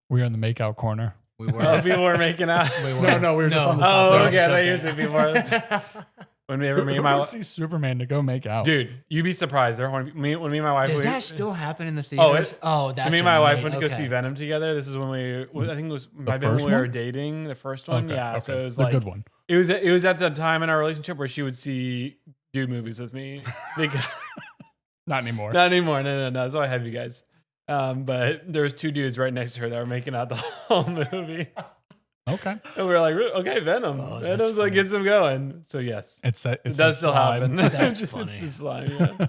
We were in the makeout corner. We were. People were making out. No, we were just on the top. Oh, of okay. the I thought you were saying people. Whenever me and my see Superman to go make out. dude, you'd be surprised. When me and my wife. Does that still happen in the theaters? That's so me and my wife went to go see Venom together. This is when I think it was when we were dating. The first one, Okay. So it was the like good one. It was at the time in our relationship where she would see dude movies with me. Not anymore. Not anymore. No. That's why I have you guys. But there was two dudes right next to her that were making out the whole movie. Okay. And we were like, okay, Venom. Venom's like gets them going. So yes, it does still happen. That's funny. It's the slime. Yeah.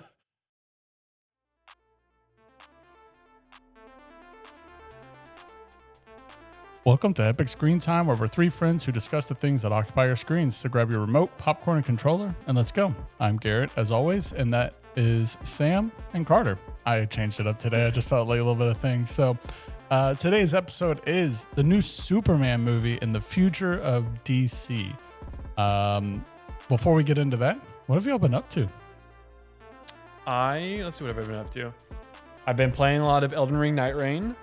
Welcome to Epic Screen Time, where we're three friends who discuss the things that occupy our screens. So grab your remote, popcorn, and controller, and let's go. I'm Garrett, as always, and that is Sam and Carter. I changed it up today. I just felt like a little bit of things. So today's episode is the new Superman movie in the future of DC. Before we get into that, what have y'all been up to? Let's see what I've been up to. I've been playing a lot of Elden Ring Night Rain,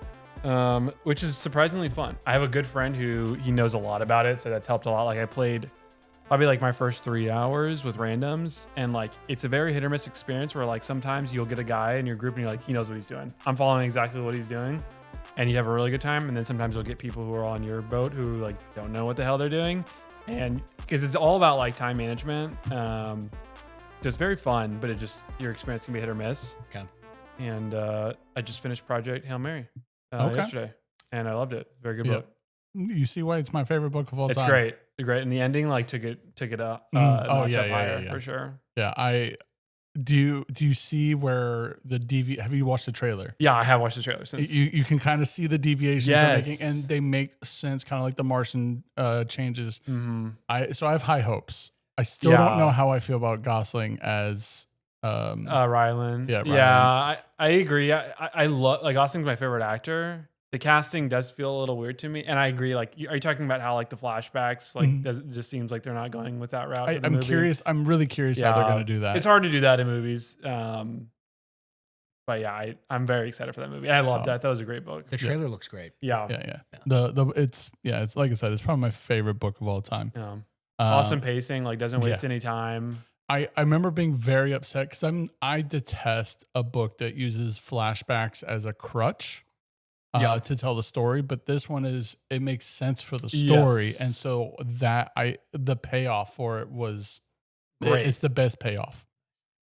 which is surprisingly fun. I have a good friend who he knows a lot about it, so that's helped a lot. Like I played probably like my first 3 hours with randoms, and like it's a very hit or miss experience where like sometimes you'll get a guy in your group and you're like, he knows what he's doing. I'm following exactly what he's doing. And you have a really good time. And then sometimes you'll get people who are on your boat who like don't know what the hell they're doing. And because it's all about like time management. So it's very fun, but your experience can be hit or miss. Okay. And I just finished Project Hail Mary yesterday, and I loved it. Very good book. You see why it's my favorite book of all time. It's great. Great. And the ending like took it up. Higher for sure. Yeah. Do you see where have you watched the trailer? Yeah, I have watched the trailer since. You can kind of see the deviations they're making, and they make sense, kind of like the Martian changes. Mm-hmm. So I have high hopes. I still don't know how I feel about Gosling as Rylan. Yeah, Rylan. Yeah, I agree. I love like Gosling's my favorite actor. The casting does feel a little weird to me, and I agree. Like, are you talking about how like the flashbacks like it just seems like they're not going with that route? I'm curious. I'm really curious how they're going to do that. It's hard to do that in movies. But yeah, I'm very excited for that movie. I loved that. That was a great book. The trailer looks great. Yeah. It's like I said, it's probably my favorite book of all time. Yeah. Awesome pacing. Like doesn't waste any time. I remember being very upset because I detest a book that uses flashbacks as a crutch. To tell the story, but this one it makes sense for the story, and so the payoff for it was great. It's the best payoff,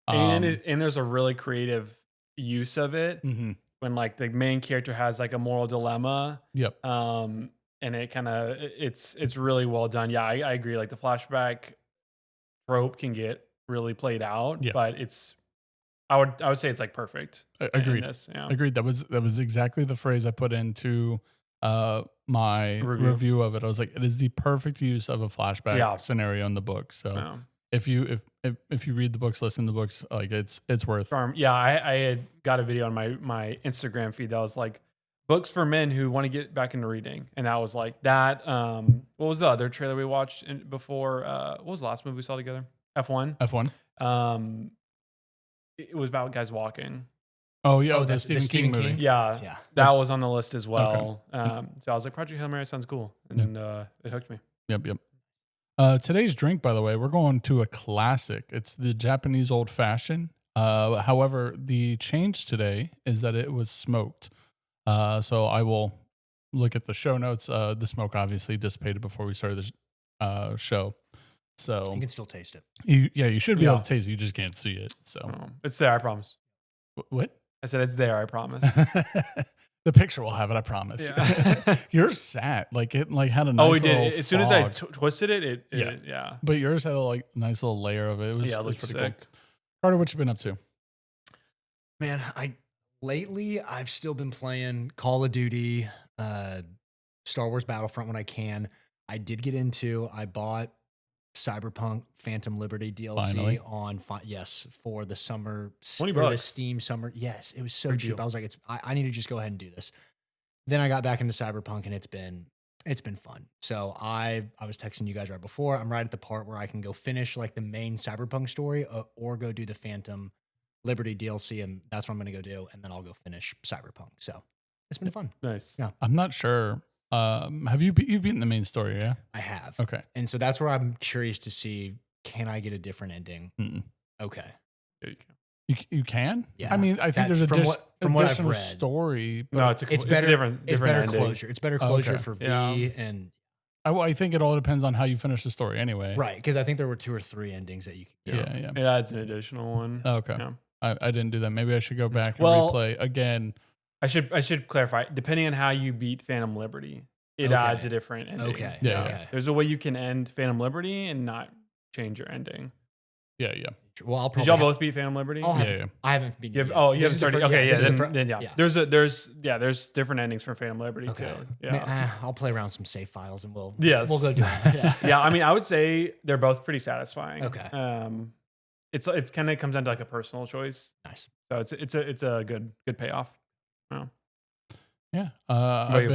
and there's a really creative use of it when like the main character has like a moral dilemma. Yep. And it kind of it's really well done. Yeah, I agree. Like the flashback trope can get really played out, but I would say it's like perfect. Agreed. Agreed. That was exactly the phrase I put into my review of it. I was like, it is the perfect use of a flashback scenario in the book. So if you read the books, listen to the books, like it's worth. Yeah, I had got a video on my Instagram feed that was like books for men who want to get back into reading, and that was like that. What was the other trailer we watched before? What was the last movie we saw together? F1. It was about guys walking. Oh yeah, the Stephen King movie. Yeah. That was on the list as well. Okay. So I was like, Project Hail Mary sounds cool, and then it hooked me. Yep. Today's drink, by the way, we're going to a classic. It's the Japanese old fashioned. However, the change today is that it was smoked. So I will look at the show notes. The smoke obviously dissipated before we started the show. So you can still taste it. You should be able to taste it. You just can't see it. So it's there, I promise. What? I said it's there, I promise. The picture will have it, I promise. Yeah. Yours sat like it had a nice. Oh, we did. As soon as I twisted it, yeah. But yours had a nice little layer of it. It was pretty sick. Cool. Carter, what you been up to? Man, lately I've still been playing Call of Duty, Star Wars Battlefront when I can. I bought Cyberpunk Phantom Liberty DLC for the summer, for the Steam summer. Yes, it was so cheap. I was like, I need to just go ahead and do this. Then I got back into Cyberpunk, and it's been fun. So I was texting you guys right before. I'm right at the part where I can go finish like the main Cyberpunk story, or go do the Phantom Liberty DLC, and that's what I'm going to go do, and then I'll go finish Cyberpunk. So It's been fun. Nice. Yeah. I'm not sure. Have you've beaten the main story? Yeah. I have. Okay. And so that's where I'm curious to see, can I get a different ending? Mm-mm. Okay. Yeah, you can. You can? Yeah. I mean, I think That's there's from what I've additional read. story. But No, it's It's a better. different It's better ending. closure. It's better closure Okay. for V Yeah. and I think it all depends on how you finish the story anyway. right, because I think there were 2 or 3 endings that you could get. Yeah. It adds an additional one. Okay. Yeah. I didn't do that. Maybe I should go back and Well- replay again. I should clarify. Depending on how you beat Phantom Liberty, it Okay. adds a different ending. Okay. Yeah. Okay. There's a way you can end Phantom Liberty and not change your ending. Yeah. Well, I'll Did probably y'all both beat Phantom Liberty? I'll have, Yeah. I haven't been. You have, yet. oh, you This haven't is the started. fir- Okay, yeah. this is the Then fir- yeah. There's different endings from Phantom Liberty Okay. too. Yeah. I'll play around some save files and we'll Yes. we'll go do it. Yeah. Yeah. I mean, I would say they're both pretty satisfying. Okay. It's kind of comes down to like a personal choice. Nice. So it's a good payoff. Yeah. Wait.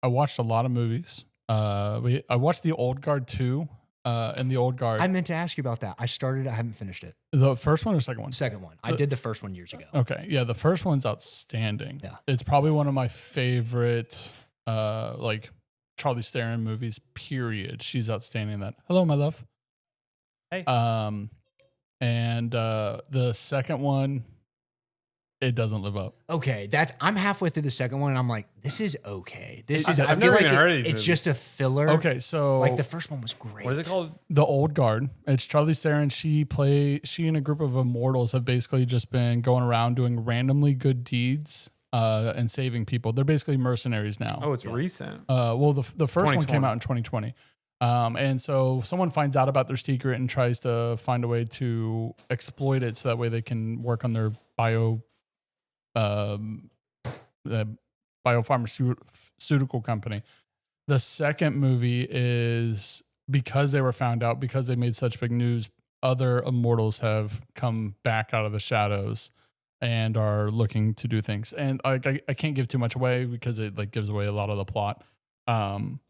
I watched a lot of movies. I watched The Old Guard 2. And The Old Guard. I meant to ask you about that. I haven't finished it. The first one or second one? Second one. I did the first one years ago. Okay. Yeah. The first one's outstanding. Yeah. It's probably one of my favorite, like Charlize Theron movies, period. She's outstanding in that. Hello, my love. Hey. And the second one, it doesn't live up. Okay, I'm halfway through the second one, and I'm like, this is okay. This is. I've I feel never like even heard of these it's movies. just a filler. Okay, so like the first one was great. What is it called? The Old Guard. It's Charlize Theron. She and a group of immortals have basically just been going around doing randomly good deeds and saving people. They're basically mercenaries now. Oh, it's recent. Well, the first one 2020. came out in 2020. And so someone finds out about their secret and tries to find a way to exploit it so that way they can work on their biopharmaceutical company. The second movie is because they were found out, because they made such big news, other immortals have come back out of the shadows and are looking to do things. And I can't give too much away because it like gives away a lot of the plot.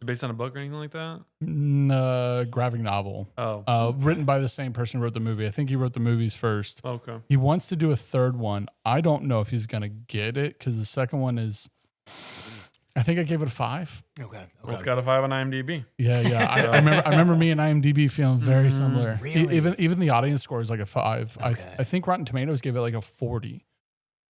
Based on a book or anything like that? Graphic novel. Oh. Written by the same person who wrote the movie. I think he wrote the movies first. Okay. He wants to do a third one. I don't know if he's going to get it because the second one is, I think I gave it a 5. Okay. Well, it's got a 5 on IMDb. Yeah. I remember me and IMDb feeling very similar. Really? Even the audience score is like a 5. Okay. I think Rotten Tomatoes gave it like a 40.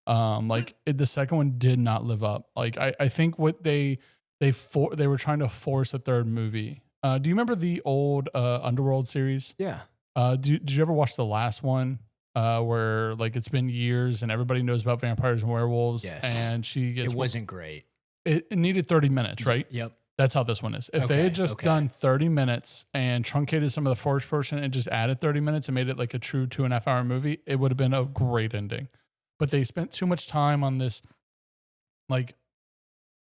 The second one did not live up. Like I think what they were trying to force a third movie. Do you remember the old Underworld series? Yeah. Did you ever watch the last one where like it's been years and everybody knows about vampires and werewolves? Yes. And she gets It wasn't great. it needed 30 minutes, right? Yep. That's how this one is. If they Okay, had just done 30 minutes and truncated some of the first person and just added 30 minutes and made it like a true 2.5 hour movie, it would have been a great ending. But they spent too much time on this like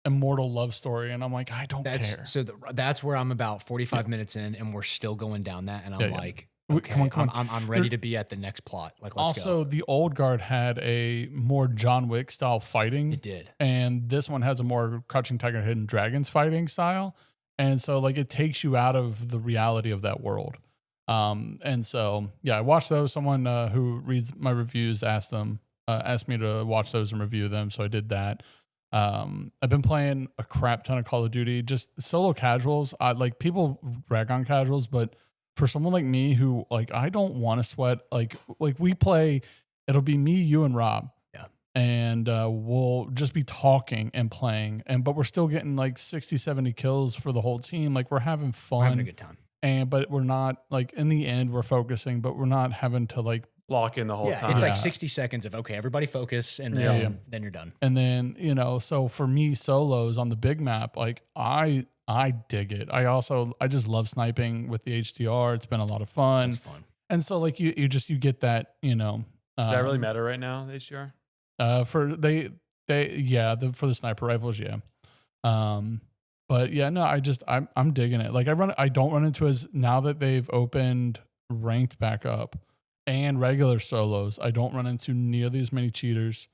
immortal love story, and I'm like, I don't care. So that's where I'm about 45 minutes in, and we're still going down that, and I'm Yeah. like, Come okay, on. I'm ready to be at the next plot. Like, let's Also, go. the Old Guard had a more John Wick style fighting. It did. And this one has a more Crouching Tiger, Hidden Dragons fighting style. And so like it takes you out of the reality of that world. And so, yeah, I watched those. Someone who reads my reviews asked me to watch those and review them. So I did that. I've been playing a crap ton of Call of Duty, just solo casuals. I like people rag on casuals, but for someone like me who like, I don't want to sweat, like we play, it'll be me, you and Rob. Yeah. And we'll just be talking and playing, but we're still getting like 60, 70 kills for the whole team. Like we're having fun. We're having a good time. But we're not like in the end we're focusing, but we're not having to like lock in the whole time. It's Yeah. like 60 seconds of, okay, everybody focus, and then you're done. And then, so for me solos on the big map, like I dig it. I just love sniping with the HDR. It's been a lot of fun. It's fun. And so like you get that, Does that really matter right now, the HDR? For for the sniper rifles, yeah. But yeah, no, I'm digging it. Like I don't run into as now that they've opened ranked back up and regular solos, I don't run into nearly as many cheaters.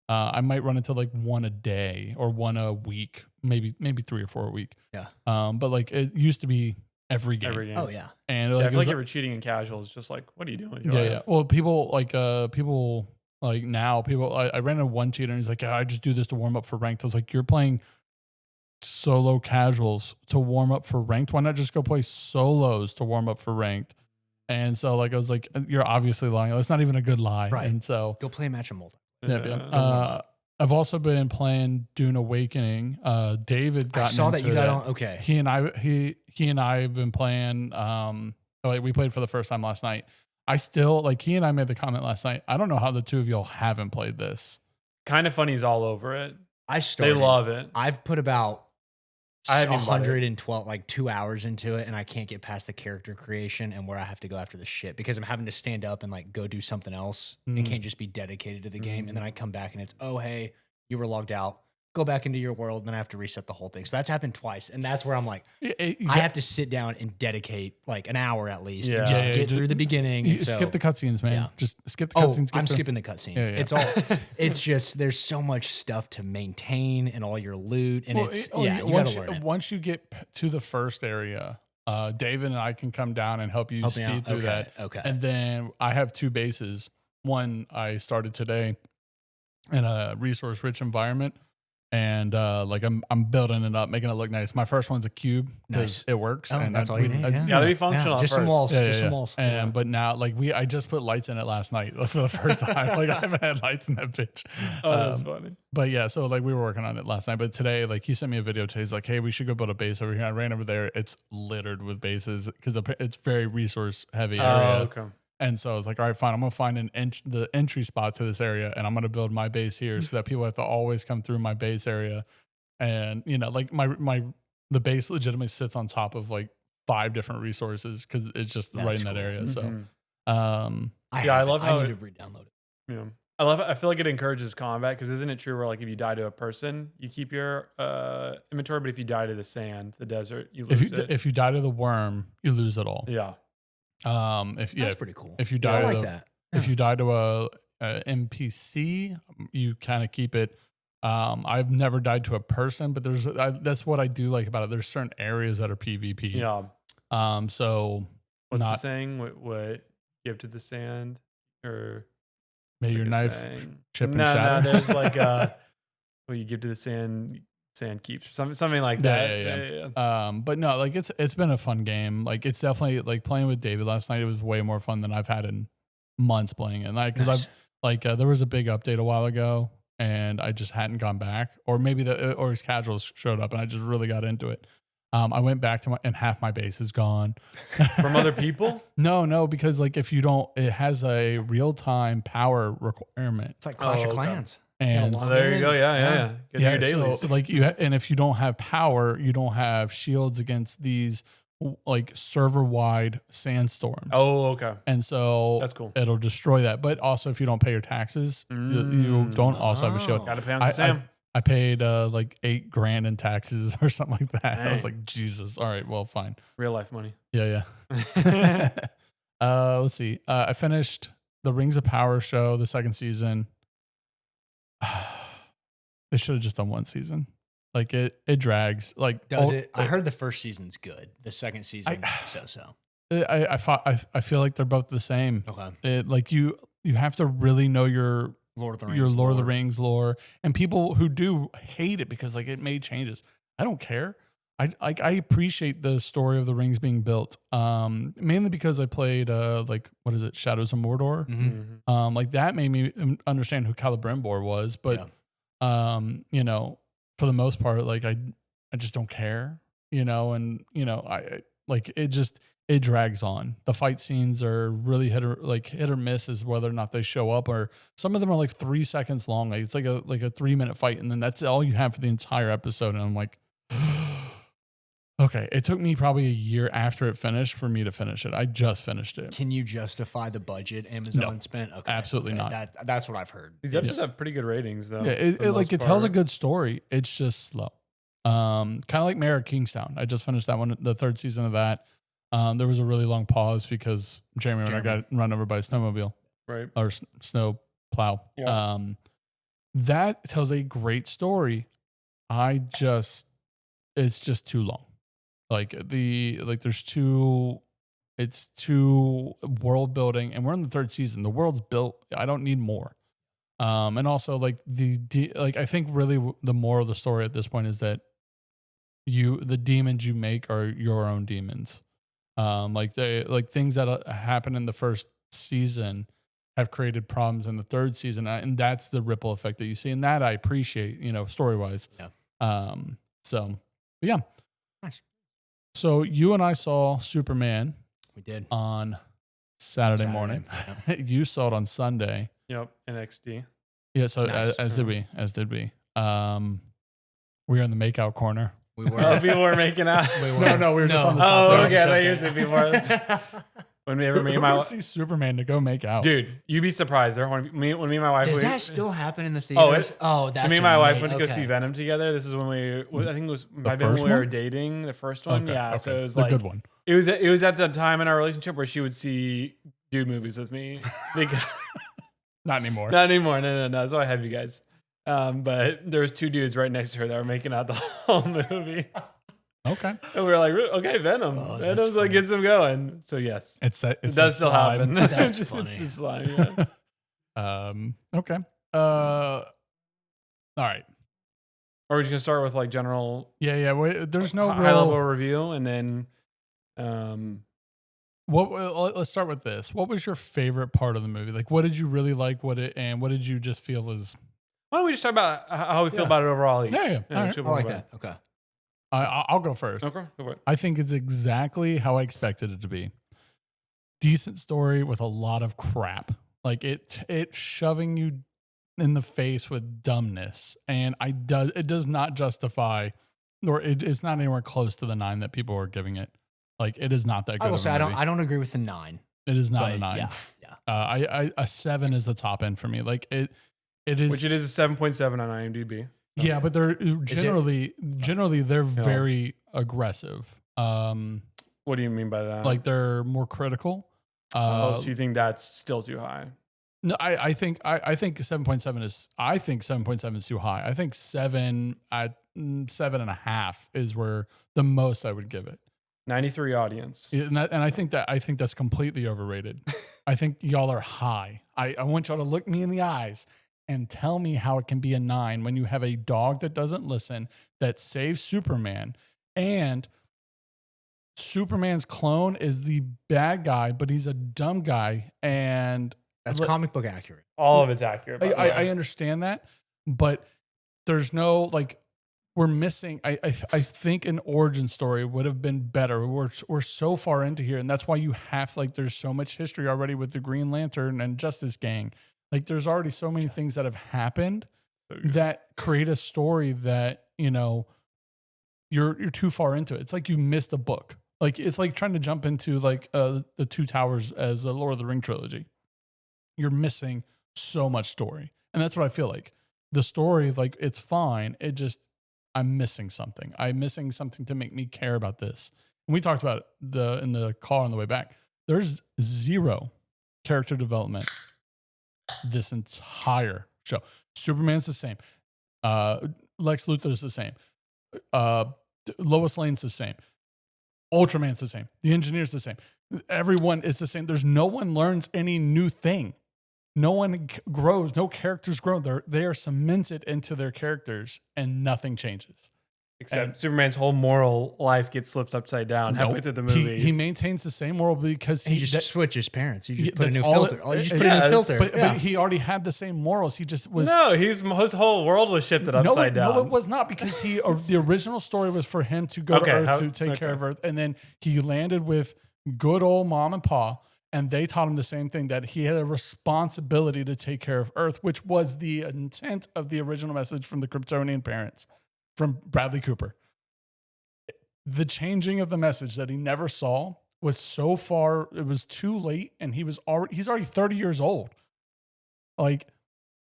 I might run into like one a day or one a week, maybe 3 or 4 a week. Yeah. But like it used to be every game. Oh yeah. And Yeah, like, I feel like if you're cheating in casual, it's just like, what are you doing with your life? yeah. Well, people Like now people, I ran into one cheater and he's like, yeah, I just do this to warm up for ranked. I was like, you're playing solo casuals to warm up for ranked. Why not just go play solos to warm up for ranked? And so like, I was like, you're obviously lying. That's not even a good lie. Right. And so Go play a match of multi. I've also been playing Dune Awakening. David got I saw that you got on. Okay. He and I have been playing. Like we played for the first time last night. I still like he and I made the comment last night. I don't know how the two of y'all haven't played this. Kind of Funny's all over it. I started. They love it. I've put about I haven't 112, like 2 hours into it, and I can't get past the character creation and where I have to go after the shit because I'm having to stand up and like go do something else. It can't just be dedicated to the game. And then I come back and it's, oh, hey, you were logged out. Go back into your world. And then I have to reset the whole thing. So that's happened twice. And that's where I'm like, I have to sit down and dedicate like an hour at least and just get through the beginning. And skip the cutscenes, man. Just skip the cutscenes. I'm skipping the cutscenes. It's all, it's just, there's so much stuff to maintain and all your loot. And you gotta learn it. Once you get to the first area, David and I can come down and help you speed through that. Okay. And then I have two bases. One I started today in a resource rich environment. And like I'm building it up, making it look nice. My first one's a cube because it works, and that's all you need. Gotta be functional. Just some walls, just some walls. And but now, like I just put lights in it last night for the first time. Like I haven't had lights in that bitch. Oh, that's funny. But yeah, so like we were working on it last night. But today, like he sent me a video today. He's like, "Hey, we should go build a base over here." I ran over there. It's littered with bases because it's very resource heavy area. Oh, okay. And so I was like, all right, fine. I'm going to find the entry spot to this area and I'm going to build my base here so that people have to always come through my base area. And, you know, like the base legitimately sits on top of like 5 different resources because it's just right in that area. Mm-hmm. So, I love how I need to re-download it. Yeah. I love it. I feel like it encourages combat because isn't it true where like if you die to a person, you keep your inventory, but if you die to the sand, the desert, you lose it. If you die to the worm, you lose it all. Yeah. That's pretty cool. If you die, if you die to a NPC, you kind of keep it. I've never died to a person, but that's what I do like about it. There's certain areas that are PvP. Yeah. So what's the saying? What give to the sand or may your knife chip and No, shatter? there's like what you give to the sand keeps something like that. Yeah. But no, like it's been a fun game. Like it's definitely like playing with David last night. It was way more fun than I've had in months playing it. Like because there was a big update a while ago, and I just hadn't gone back, or maybe or his casuals showed up, and I just really got into it. I went back to and half my base is gone from other people. No, because like if you don't, it has a real time power requirement. It's like Clash of Clans. And there you go. Yeah. Get your dailies. So like and if you don't have power, you don't have shields against these like server wide sandstorms. Oh, okay. And so that's cool. It'll destroy that. But also, if you don't pay your taxes, you don't also have a shield. Got to pay on Sam. I paid like $8,000 in taxes or something like that. Dang. I was like, Jesus. All right, well, fine. Real life money. Yeah. Let's see. I finished the Rings of Power show, the 2nd season. They should have just done 1 season. Like it drags. Like does it? I heard the 1st season's good. The 2nd season, so. I feel like they're both the same. Okay. Like you have to really know your Lord of the Rings, your Lord of the Rings lore, and people who do hate it because like it made changes. I don't care. I appreciate the story of the rings being built. Mainly because I played like what is it, Shadows of Mordor. Mm-hmm. Like that made me understand who Celebrimbor was, but you know, for the most part, like I just don't care, you know, and you know, I like it drags on. The fight scenes are really hit or miss as whether or not they show up, or some of them are like 3 seconds long. Like it's like a 3-minute fight, and then that's all you have for the entire episode. And I'm like, okay, it took me probably a year after it finished for me to finish it. I just finished it. Can you justify the budget Amazon spent? Okay, absolutely not. That's what I've heard. These episodes have pretty good ratings, though. Yeah, it tells a good story. It's just slow. Kind of like Mayor of Kingstown. I just finished that one, the 3rd season of that. There was a really long pause because Jeremy and I got run over by a snowmobile, right? Or snow plow. Yeah. That tells a great story. It's just too long. It's too world building, and we're in the 3rd season. The world's built. I don't need more. And also like like I think really the moral of the story at this point is that the demons you make are your own demons. Like things that happen in the first season have created problems in the third season, and that's the ripple effect that you see, and that I appreciate, story wise. Yeah. So yeah. Nice. So you and I saw Superman. We did on Saturday morning. Yep. You saw it on Sunday. Yep, NXT. Yeah. So Nice. as did we. We were in the makeout corner. We were. Oh, people were making out. No, we were just on the top. Oh, row. okay. I used to be more. When we ever me and my see Superman to go make out, dude, you'd be surprised. When me and my wife. Does that still happen in the theaters? That's so me and my wife went to go see Venom together. This is when I think it was maybe when we were dating, the first one. Okay, yeah, okay. so it was the like good one. It was at the time in our relationship where she would see dude movies with me. Not anymore. Not anymore. No. That's why I have you guys. But there was two dudes right next to her that were making out the whole movie. Okay. And we were like, okay, Venom. Venom's what gets him going. So yes, it does still happen. That's funny. It's the slime. Yeah. Okay. All right. Or we're just gonna start with like general. Yeah. Wait, there's no high level review, and then. Let's start with this. What was your favorite part of the movie? Like, what did you really like? What did you just feel was? Why don't we just talk about how we feel about it overall? Yeah. All right. I like that. Okay. I'll go first. Okay, go for it. I think it's exactly how I expected it to be. Decent story with a lot of crap. Like it shoving you in the face with dumbness, and it does not justify, or it's not anywhere close to the 9 that people are giving it. Like it is not that good. I will say movie. I don't agree with the 9. It is not a 9. Yeah. A 7 is the top end for me. Like it is, Which it is a 7.7 on IMDb. Yeah, but they're generally they're very aggressive. What do you mean by that? Like they're more critical. So you think that's still too high? No, I think 7.7 is. I think 7.7 is too high. I think 7 at 7.5 is where the most I would give it. 93 audience. Yeah, and I think that's completely overrated. I think y'all are high. I want y'all to look me in the eyes and tell me how it can be a 9 when you have a dog that doesn't listen, that saves Superman, and Superman's clone is the bad guy, but he's a dumb guy. And that's comic book accurate. All of it's accurate. I understand that, but there's no, like, we're missing. I think an origin story would have been better. We're so far into here, and that's why you have, like, there's so much history already with the Green Lantern and Justice Gang. Like, there's already so many things that have happened that create a story that, you're too far into it. It's like you missed a book. Like, it's like trying to jump into like the Two Towers as the Lord of the Ring trilogy. You're missing so much story. And that's what I feel like. The story, like, it's fine. I'm missing something. I'm missing something to make me care about this. And we talked about it in the car on the way back. There's 0 character development this entire show. Superman's the same. Lex Luthor is the same. Lois Lane's the same. Ultraman's the same. The Engineer's the same. Everyone is the same. There's no one learns any new thing. No one grows. No characters grow. They are cemented into their characters, and nothing changes. Except Superman's whole moral life gets flipped upside down halfway through the movie. He maintains the same moral because he just switches parents. You just put a new filter. You just put a new filter. But he already had the same morals. He just was. No, his whole world was shifted upside down. No, it was not, because the original story was for him to go to Earth to take care of Earth, and then he landed with good old mom and pa, and they taught him the same thing, that he had a responsibility to take care of Earth, which was the intent of the original message from the Kryptonian parents, from Bradley Cooper. The changing of the message that he never saw was so far, it was too late, and he's already 30 years old. Like,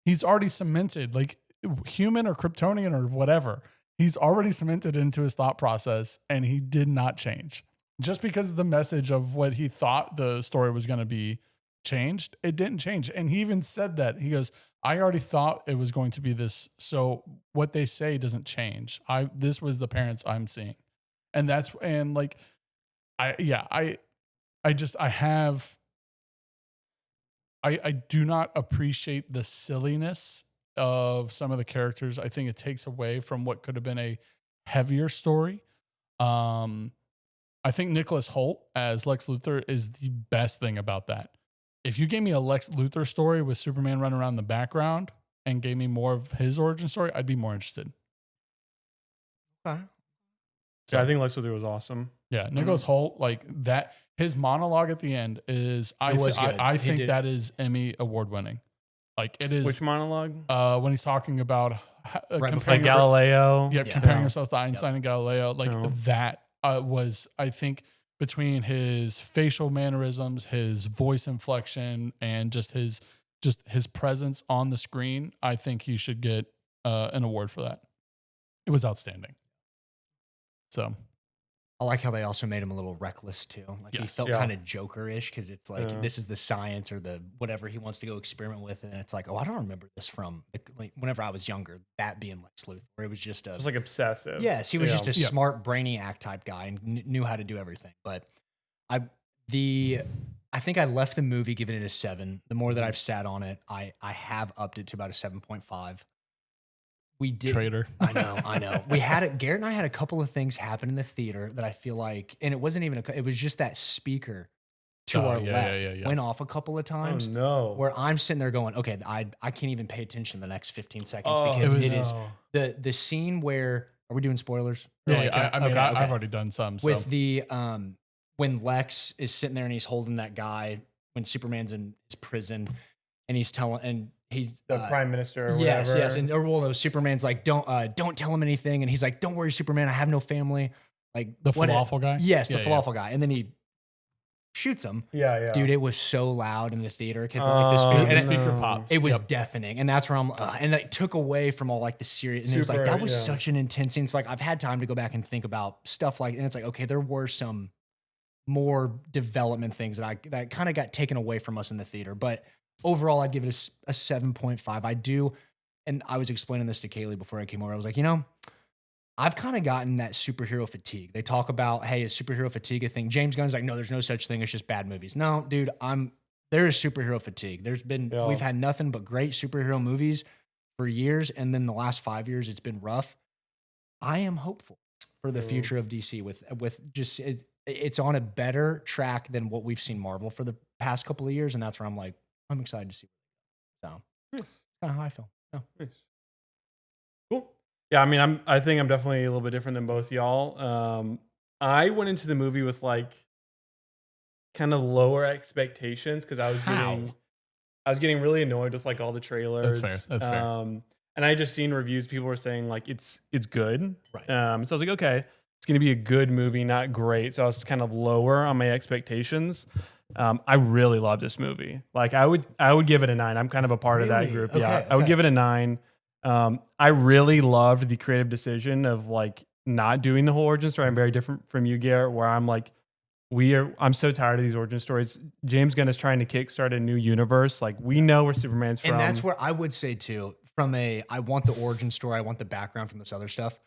he's already cemented, like, human or Kryptonian or whatever. He's already cemented into his thought process, and he did not change. Just because the message of what he thought the story was going to be changed, it didn't change. And he even said that. He goes, I already thought it was going to be this, so what they say doesn't change. This was the parents I'm seeing. And I I do not appreciate the silliness of some of the characters. I think it takes away from what could have been a heavier story. I think Nicholas Hoult as Lex Luthor is the best thing about that. If you gave me a Lex Luthor story with Superman running around in the background and gave me more of his origin story, I'd be more interested. Okay. So I think Lex Luthor was awesome. Yeah, Nicholas Hoult, like that, his monologue at the end is, I think that is Emmy award winning. Like it is. Which monologue? When he's talking about Like Galileo. Comparing himself to Einstein and Galileo, like that was, I think, between his facial mannerisms, his voice inflection, and just his presence on the screen, I think he should get an award for that. It was outstanding. So I like how they also made him a little reckless too. Like he felt kind of Joker-ish because it's like this is the science or the whatever he wants to go experiment with, and it's like, oh, I don't remember this from like whenever I was younger. That being Lex Luthor, where it was just it was like obsessive. Yes, he was just a smart brainiac type guy and knew how to do everything. But I think I left the movie giving it a 7. The more that I've sat on it, I have upped it to about a 7.5. We did. Traitor. I know. We had it. Garrett and I had a couple of things happen in the theater that I feel like, and it wasn't even it was just that speaker to our left went off a couple of times. Oh no! Where I'm sitting there going, okay, I can't even pay attention the next 15 seconds because it is the scene where, are we doing spoilers? I've already done some. So. With the when Lex is sitting there and he's holding that guy when Superman's in his prison and he's telling and. He's the prime minister. Or yes, whatever. yes, and no, Superman's like, don't tell him anything, and he's like, don't worry, Superman, I have no family. Like the falafel guy. Yes, the falafel guy, and then he shoots him. Yeah. Dude, it was so loud in the theater because like the speaker popped. It was deafening, and that's where I'm. And it took away from all like the serious. And it was like that was such an intense scene. It's like I've had time to go back and think about stuff like, and it's like okay, there were some more development things that kind of got taken away from us in the theater, but. Overall, I'd give it a 7.5. I do, and I was explaining this to Kaylee before I came over. I was like, I've kind of gotten that superhero fatigue. They talk about, hey, is superhero fatigue a thing? James Gunn's like, no, there's no such thing. It's just bad movies. No, dude, there is superhero fatigue. We've had nothing but great superhero movies for years, and then the last 5 years, it's been rough. I am hopeful for the future of DC with just it's on a better track than what we've seen Marvel for the past couple of years, and that's where I'm like. I'm excited to see. So that's kind of how I feel. Yeah. Nice. Cool. Yeah, I mean, I think I'm definitely a little bit different than both y'all. I went into the movie with like kind of lower expectations because I was getting really annoyed with like all the trailers. That's fair. And I just seen reviews. People were saying like it's good. Right. So I was like, okay, it's going to be a good movie, not great. So I was kind of lower on my expectations. I really love this movie. Like I would give it a 9. I'm kind of a part of that group. Okay, yeah. I would give it a 9. I really loved the creative decision of like not doing the whole origin story. I'm very different from you, Garrett, where I'm like, I'm so tired of these origin stories. James Gunn is trying to kickstart a new universe. Like we know where Superman's from. And that's where I would say too, I want the origin story. I want the background from this other stuff.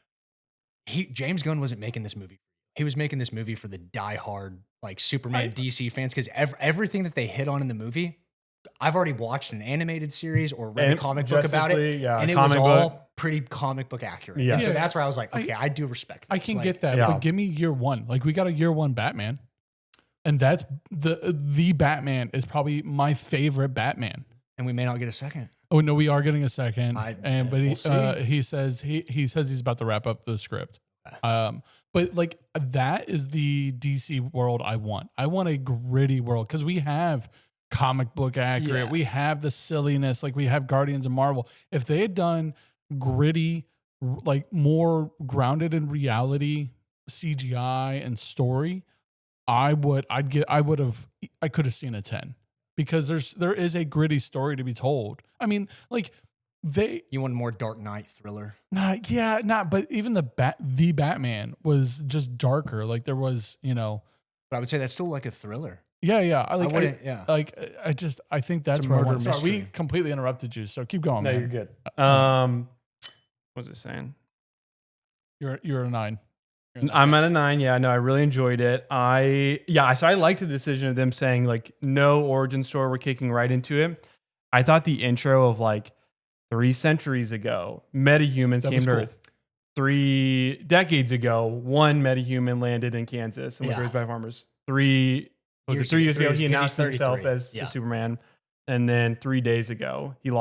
James Gunn wasn't making this movie. He was making this movie for the diehard like Superman DC fans because everything that they hit on in the movie, I've already watched an animated series or read a comic book about it, and it was all pretty comic book accurate. Yeah. And so that's where I was like, okay, I do respect this. I can get that, but give me year one. Like we got a year one Batman, and that's the Batman is probably my favorite Batman. And we may not get a second. Oh no, we are getting a second, We'll he says he's about to wrap up the script. But like that is the DC world I want. I want a gritty world because we have comic book accurate. Yeah. We have the silliness. Like we have Guardians of Marvel. If they had done gritty, like more grounded in reality, CGI and story, I could have seen a 10 because there is a gritty story to be told. I mean, like. You want more Dark Knight thriller? But even the Batman was just darker. Like there was, But I would say that's still like a thriller. Yeah. I think that's where I want. Sorry, we completely interrupted you. So keep going. No, man. You're good. What was it saying? You're a 9. I'm at a 9. Yeah, no, I really enjoyed it. So I liked the decision of them saying like no origin story. We're kicking right into it. I thought the intro of like 3 centuries ago, metahumans came to Earth. 3 decades ago, one metahuman landed in Kansas and was raised by farmers. 3 years ago, he announced himself as Superman. And then 3 days ago, he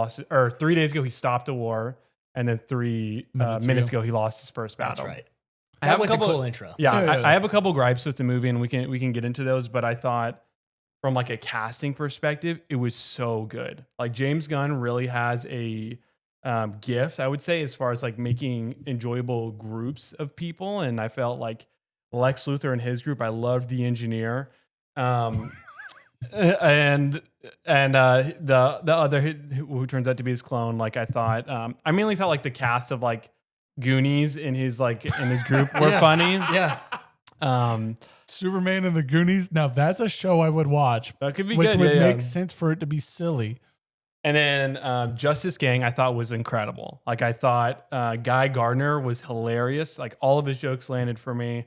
stopped a war. And then 3 minutes ago, he lost his first battle. That's right. That was a cool intro. Yeah, I have a couple gripes with the movie, and we can get into those. But I thought, from like a casting perspective, it was so good. Like James Gunn really has a gift, I would say, as far as like making enjoyable groups of people. And I felt like Lex Luthor and his group. I loved the engineer, and the other who turns out to be his clone. Like I thought, I mainly thought like the cast of like Goonies in his group were funny. Yeah. Superman and the Goonies. Now that's a show I would watch. That could be which good. Which would make sense for it to be silly. And then Justice Gang, I thought was incredible. Like I thought Guy Gardner was hilarious. Like all of his jokes landed for me.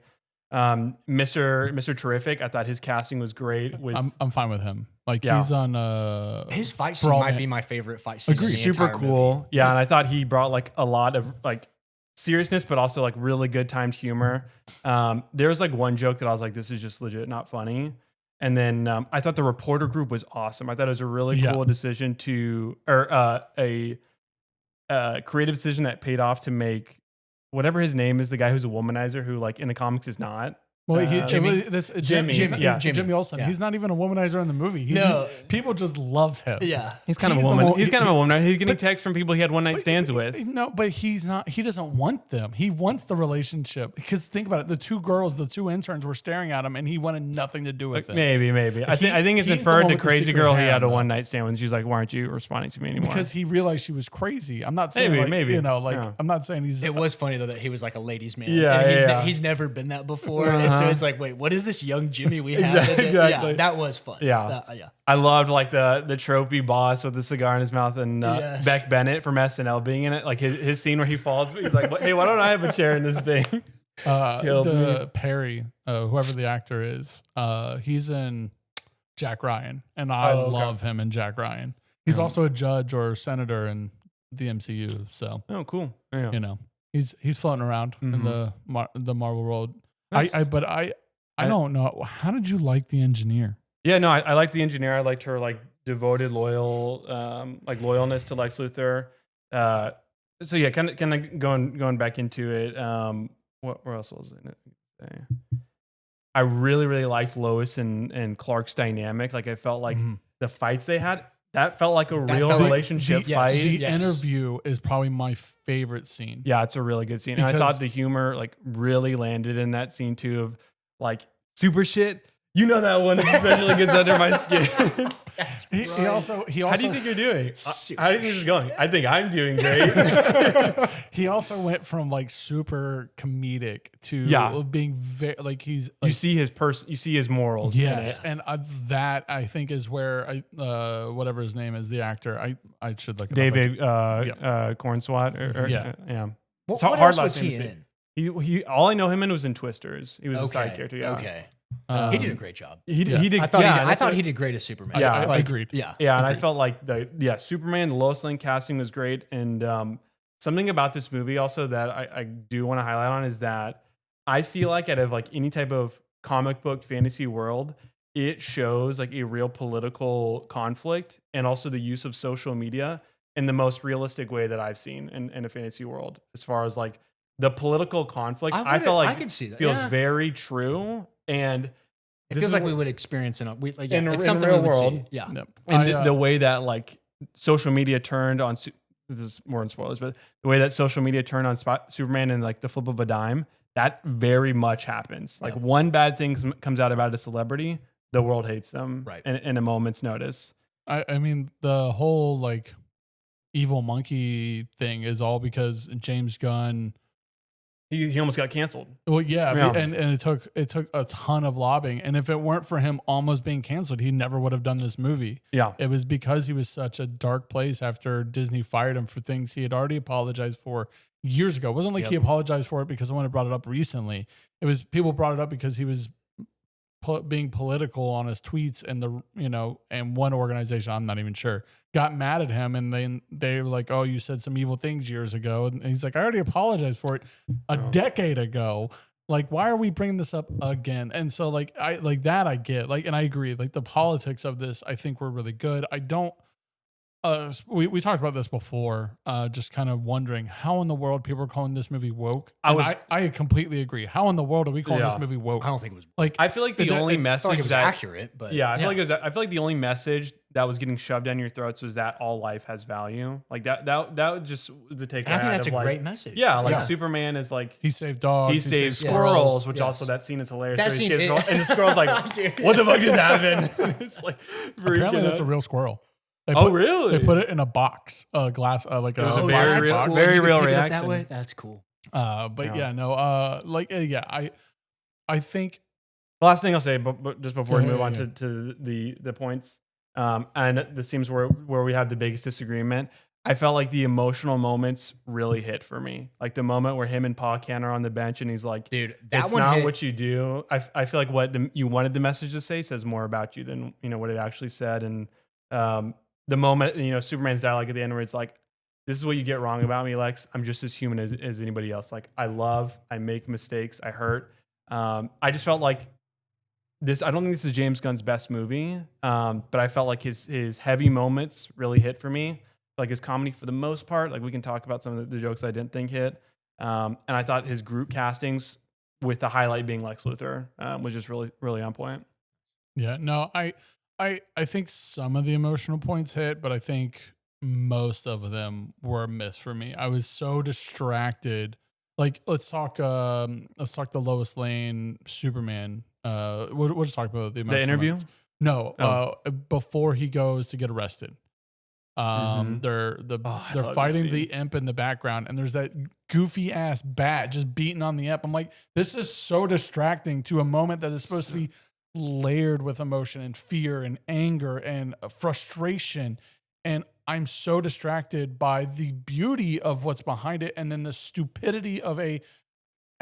Mr. Terrific, I thought his casting was great. I'm fine with him. Like he's on his fight scene might be my favorite fight scene. Agreed. Super cool. Movie. Yeah, and I thought he brought like a lot of like seriousness, but also like really good timed humor. There was like one joke that I was like, this is just legit not funny. And then I thought the reporter group was awesome. I thought it was a really cool decision a creative decision that paid off to make whatever his name is, the guy who's a womanizer who like in the comics is not. Well, Jimmy Olsen. Yeah. He's not even a womanizer in the movie. People just love him. Yeah, he's kind of a woman. He's kind of a womanizer. He's getting texts from people he had one night stands with. No, but he's not. He doesn't want them. He wants the relationship. Because think about it: the 2 interns were staring at him, and he wanted nothing to do with it. Maybe. I think it's inferred to crazy girl he had a one night stand with. She's like, "Why aren't you responding to me anymore?" Because he realized she was crazy. I'm not saying maybe. I'm not saying he's. It was funny though that he was like a ladies' man. Yeah, he's never been that before, and so it's like, wait, what is this young Jimmy we have? Exactly. Yeah, that was fun. Yeah. I loved like the tropey boss with the cigar in his mouth and Beck Bennett from SNL being in it. Like his scene where he falls, he's like, "Hey, why don't I have a chair in this thing?" Perry, whoever the actor is, he's in Jack Ryan, and I love him in Jack Ryan. He's also a judge or senator in the MCU. So cool. Yeah. He's floating around in the Marvel world. Nice. I don't know. How did you like the engineer? Yeah, no, I liked the engineer. I liked her like devoted, loyal, like loyalness to Lex Luthor. So yeah, kind of going back into it. Where else was it? I really, really liked Lois and Clark's dynamic. Like I felt like the fights they had, that felt like a real relationship fight. The interview is probably my favorite scene. Yeah, it's a really good scene. And I thought the humor like really landed in that scene too of like super shit. You know that one especially gets under my skin. He also. How do you think you're doing? How do you think this is going? I think I'm doing great. He also went from like super comedic to being very like he's. Like, you see his morals. Yes, and that I think is where whatever his name is, the actor. I should look. David Cornswat. Yeah. What else was he in? He all I know him in was in Twisters. He was a side character. Yeah. Okay. He did a great job. He did. I thought he did great as Superman. Yeah, I agreed. Yeah, and I felt like Superman, the Lois Lane casting was great, and something about this movie also that I do want to highlight on is that I feel like out of like any type of comic book fantasy world, it shows like a real political conflict and also the use of social media in the most realistic way that I've seen in a fantasy world. As far as like the political conflict, I felt like I could see that. Feels very true. And it feels like we would experience it's something real we would world. see. Yeah. And the way that like social media turned on, this is more in spoilers, but the way that social media turned on Superman and like the flip of a dime, that very much happens. Like one bad thing comes out about a celebrity, the world hates them in a moment's notice. I mean, the whole like evil monkey thing is all because James Gunn He almost got canceled. Well, yeah, Yeah. and it took a ton of lobbying, and if it weren't for him almost being canceled, he never would have done this movie. Yeah. It was because he was such a dark place after Disney fired him for things he had already apologized for years ago. It wasn't like he apologized for it because someone had brought it up recently. It was people brought it up because he was being political on his tweets, and and one organization, I'm not even sure, got mad at him, and then they were like, "Oh, you said some evil things years ago," and he's like, "I already apologized for it a decade ago. Like, why are we bringing this up again?" And so, I get, and I agree. Like, the politics of this, I think, were really good. I don't. We talked about this before, just kind of wondering how in the world people are calling this movie woke. I completely agree. How in the world are we calling this movie woke? I don't think it was like. I feel like the only message it was accurate, but I feel like the only message that was getting shoved down your throats was that all life has value. Like that just the takeaway. I think that's a great message. Yeah, Superman is like he saved dogs, he saved squirrels, which also that scene is hilarious. That scene, and the squirrel's like, "What the fuck just happened?" It's like apparently that's a real squirrel. Really? They put it in a box, a glass, like a very real, cool. very real reaction. That way, that's cool. I think the last thing I'll say, but just before we move on to the points, and the scenes where we have the biggest disagreement, I felt like the emotional moments really hit for me. Like the moment where him and Pa Kent are on the bench, and he's like, "Dude, that's not what you do." I feel like what you wanted the message to say says more about you than what it actually said, and the moment, Superman's dialogue at the end where it's like, "This is what you get wrong about me, Lex. I'm just as human as anybody else. Like, I love, I make mistakes, I hurt." I just felt like this, I don't think this is James Gunn's best movie, but I felt like his heavy moments really hit for me. Like his comedy for the most part, like we can talk about some of the jokes I didn't think hit. And I thought his group castings, with the highlight being Lex Luthor, was just really, really on point. Yeah, no, I think some of the emotional points hit, but I think most of them were a miss for me. I was so distracted. Like, let's talk the Lois Lane Superman. We'll just talk about the interview. Moments. No, before he goes to get arrested. They're fighting the imp in the background, and there's that goofy ass bat just beating on the imp. I'm like, this is so distracting to a moment that is supposed to be layered with emotion and fear and anger and frustration, and I'm so distracted by the beauty of what's behind it, and then the stupidity of a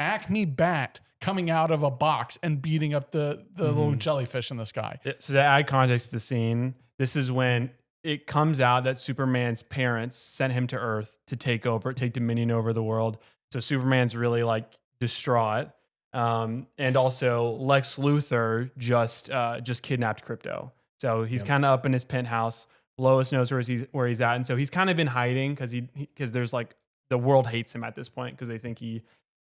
Acme bat coming out of a box and beating up the little jellyfish in the sky. So to add context to the scene, this is when it comes out that Superman's parents sent him to Earth to take dominion over the world. So Superman's really like distraught. And also Lex Luthor just kidnapped Krypto. So he's kind of up in his penthouse. Lois knows where he's at. And so he's kind of been hiding because there's like the world hates him at this point because they think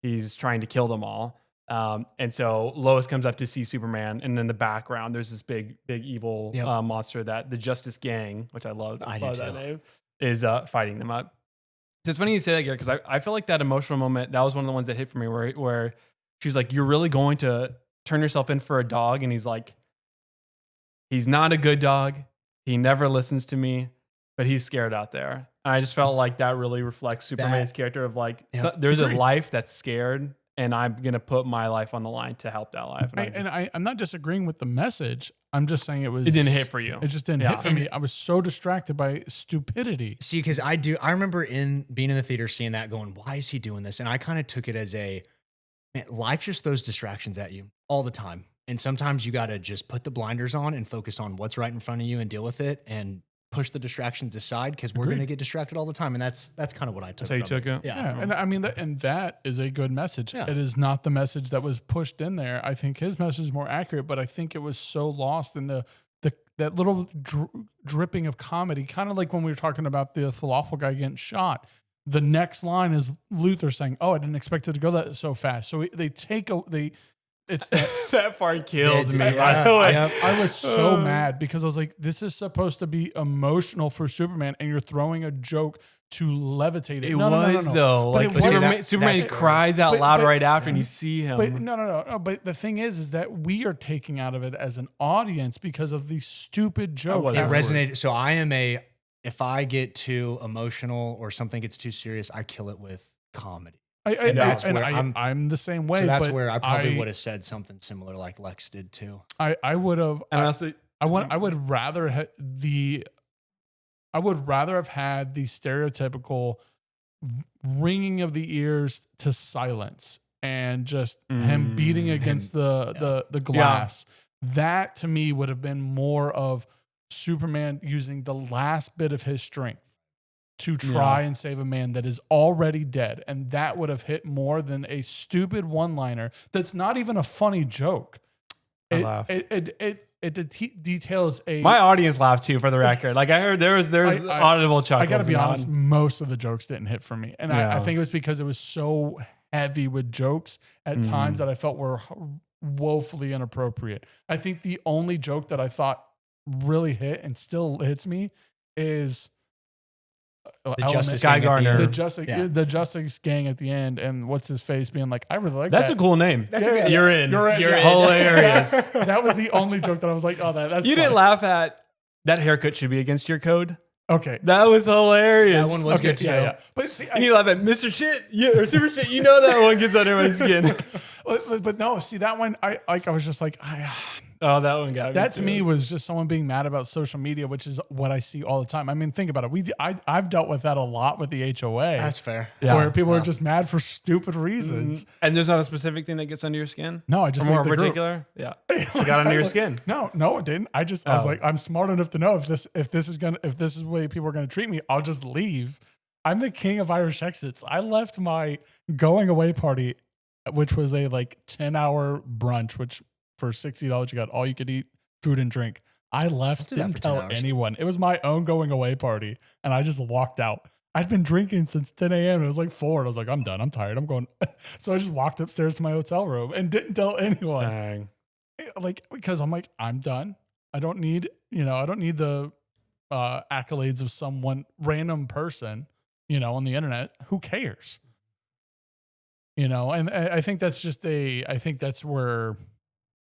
he's trying to kill them all. And so Lois comes up to see Superman, and in the background there's this big evil monster that the Justice Gang, which I love that name, is fighting them up. So it's funny you say that, Garrett, because I feel like that emotional moment, that was one of the ones that hit for me where she's like, "You're really going to turn yourself in for a dog?" And he's like, "He's not a good dog. He never listens to me, but he's scared out there." And I just felt like that really reflects Superman's character of like, there's a life that's scared, and I'm going to put my life on the line to help that life. And I'm not disagreeing with the message. I'm just saying it didn't hit for you. It just didn't hit for me. I was so distracted by stupidity. See, because I remember being in the theater seeing that going, why is he doing this? And I kind of took it as life just throws distractions at you all the time. And sometimes you got to just put the blinders on and focus on what's right in front of you and deal with it and push the distractions aside, because we're going to get distracted all the time. And that's kind of what I took. That's how you took it? Yeah. And I mean, that is a good message. Yeah. It is not the message that was pushed in there. I think his message is more accurate, but I think it was so lost in that little dripping of comedy, kind of like when we were talking about the falafel guy getting shot. The next line is Luthor saying, "Oh, I didn't expect it to go that so fast." So it's that part killed me. By the way, I was so mad because I was like, this is supposed to be emotional for Superman, and you're throwing a joke to levitate it. No. Though. But like Superman cries out loud right after, and you see him. But no. But the thing is that we are taking out of it as an audience because of the stupid joke. It resonated. So if I get too emotional or something gets too serious, I kill it with comedy. I'm the same way. So that's but where I probably would have said something similar like Lex did too. I would have. And honestly, I would rather have had the stereotypical ringing of the ears to silence and just him beating against the glass. That to me would have been more of Superman using the last bit of his strength to try and save a man that is already dead. And that would have hit more than a stupid one-liner that's not even a funny joke. It details a... My audience laughed too, for the record. Like I heard there's audible chuckles. I gotta be honest, most of the jokes didn't hit for me. And I think it was because it was so heavy with jokes at times that I felt were woefully inappropriate. I think the only joke that I thought really hit and still hits me is the Justice Guy Gardner, the Justice Gang at the end, and what's his face being like, I really like that's that. a cool name. You're in. Yeah. Hilarious. That was the only joke that I was like, oh, that's you funny. didn't laugh at that haircut should be against your code. Okay, that was hilarious. That one was good too. Yeah. But see, you laugh at Mr. Shit, or Super Shit. You know that one gets under my skin. but no, see that one. I was just like, oh, that one got me. That to me was just someone being mad about social media, which is what I see all the time. I mean, think about it. I've dealt with that a lot with the HOA. That's fair. Where people are just mad for stupid reasons. And there's not a specific thing that gets under your skin? No, I just or more like the particular? Group. Yeah. It got under your skin. No, it didn't. I was like, I'm smart enough to know if this is the way people are gonna treat me, I'll just leave. I'm the king of Irish exits. I left my going away party, which was a 10-hour brunch, which for $60 you got all you could eat, food and drink. I left, didn't tell anyone. It was my own going away party, and I just walked out. I'd been drinking since 10 a.m. It was like 4, and I was like, I'm done. I'm tired. I'm going. So I just walked upstairs to my hotel room and didn't tell anyone. Dang. Because I'm like, I'm done. I don't need the accolades of someone random person, on the internet. Who cares? And I think that's I think that's where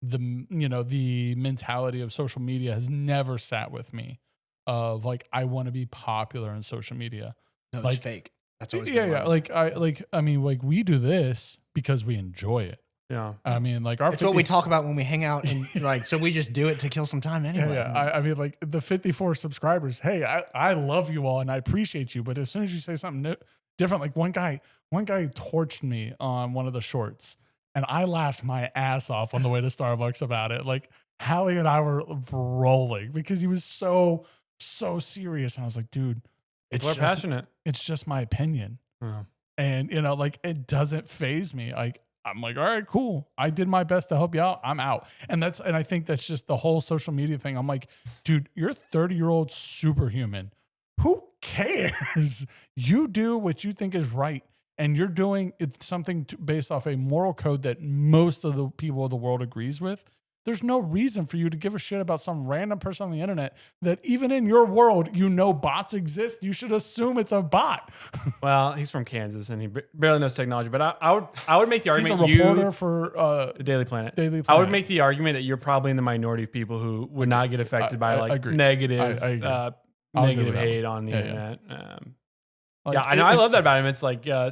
the mentality of social media has never sat with me of I want to be popular in social media. No, it's fake. That's always we do this because we enjoy it. Yeah. I mean, it's what we talk about when we hang out and so we just do it to kill some time anyway. Yeah. I mean, the 54 subscribers, hey, I love you all and I appreciate you. But as soon as you say something different, one guy torched me on one of the shorts and I laughed my ass off on the way to Starbucks about it. Hallie and I were rolling because he was so serious. And I was like, dude, it's passionate. It's just my opinion. Yeah. And, it doesn't faze me. I'm like, all right, cool. I did my best to help you out. I'm out. And I think that's just the whole social media thing. I'm like, dude, you're a 30-year-old superhuman. Who cares? You do what you think is right. And you're doing something based off a moral code that most of the people of the world agrees with. There's no reason for you to give a shit about some random person on the internet that even in your world, bots exist. You should assume it's a bot. Well, he's from Kansas and he barely knows technology, but I would make the argument he's a reporter for the Daily Planet. I would make the argument that you're probably in the minority of people who would not get affected by negative hate on the internet. I know. I love that about him. It's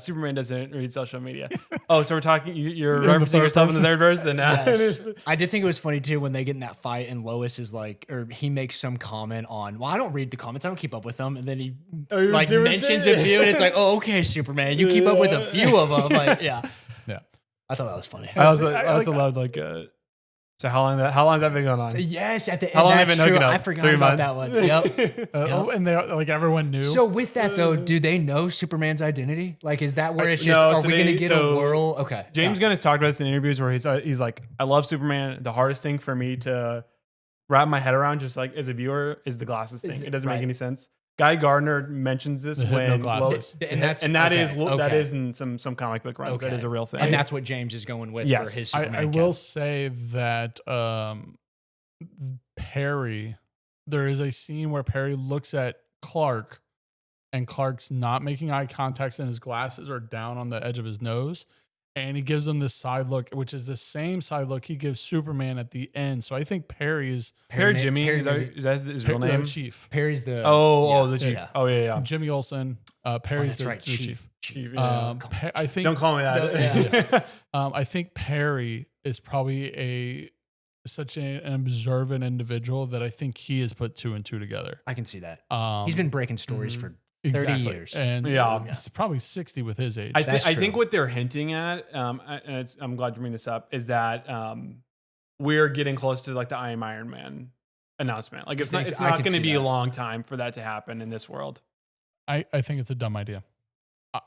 Superman doesn't read social media. Oh, so we're talking. You're referencing yourself in the third person. Yes. I did think it was funny too when they get in that fight and Lois is or he makes some comment on. Well, I don't read the comments. I don't keep up with them, and then he mentions a few, and it's like, oh, okay, Superman, you keep up with a few of them. Yeah. I thought that was funny. I also loved So how long has that been going on? Yes, at the end. How long have they been hooking up? I forgot 3 about months? that one. Yep. And they everyone knew. So with that though, do they know Superman's identity? Is that where it's just? Are we going to get a whirl? Okay. James Gunn has talked about this in interviews where he's like, I love Superman. The hardest thing for me to wrap my head around, just as a viewer, is the glasses thing. It doesn't make any sense. Guy Gardner mentions this when that is in some comic book runs. That is a real thing, and that's what James is going with for his Superman. I will say that Perry, there is a scene where Perry looks at Clark, and Clark's not making eye contact, and his glasses are down on the edge of his nose, and he gives him this side look, which is the same side look he gives Superman at the end. So I think Perry is Perry Jimmy. Is that his real name? Chief. Perry's the the chief. Yeah. Oh yeah. Jimmy Olsen. Perry's the right, chief. Chief. I think Don't call me that. I think Perry is probably such an observant individual that I think he has put 2 and 2 together. I can see that. He's been breaking stories for 30 exactly. years. And Yeah. he's probably 60 with his age. I That's think true. what they're hinting at, and I'm glad you bring this up, is that we're getting close to like the I Am Iron Man announcement. Like it's not going to be a long time for that to happen in this world. I think it's a dumb idea.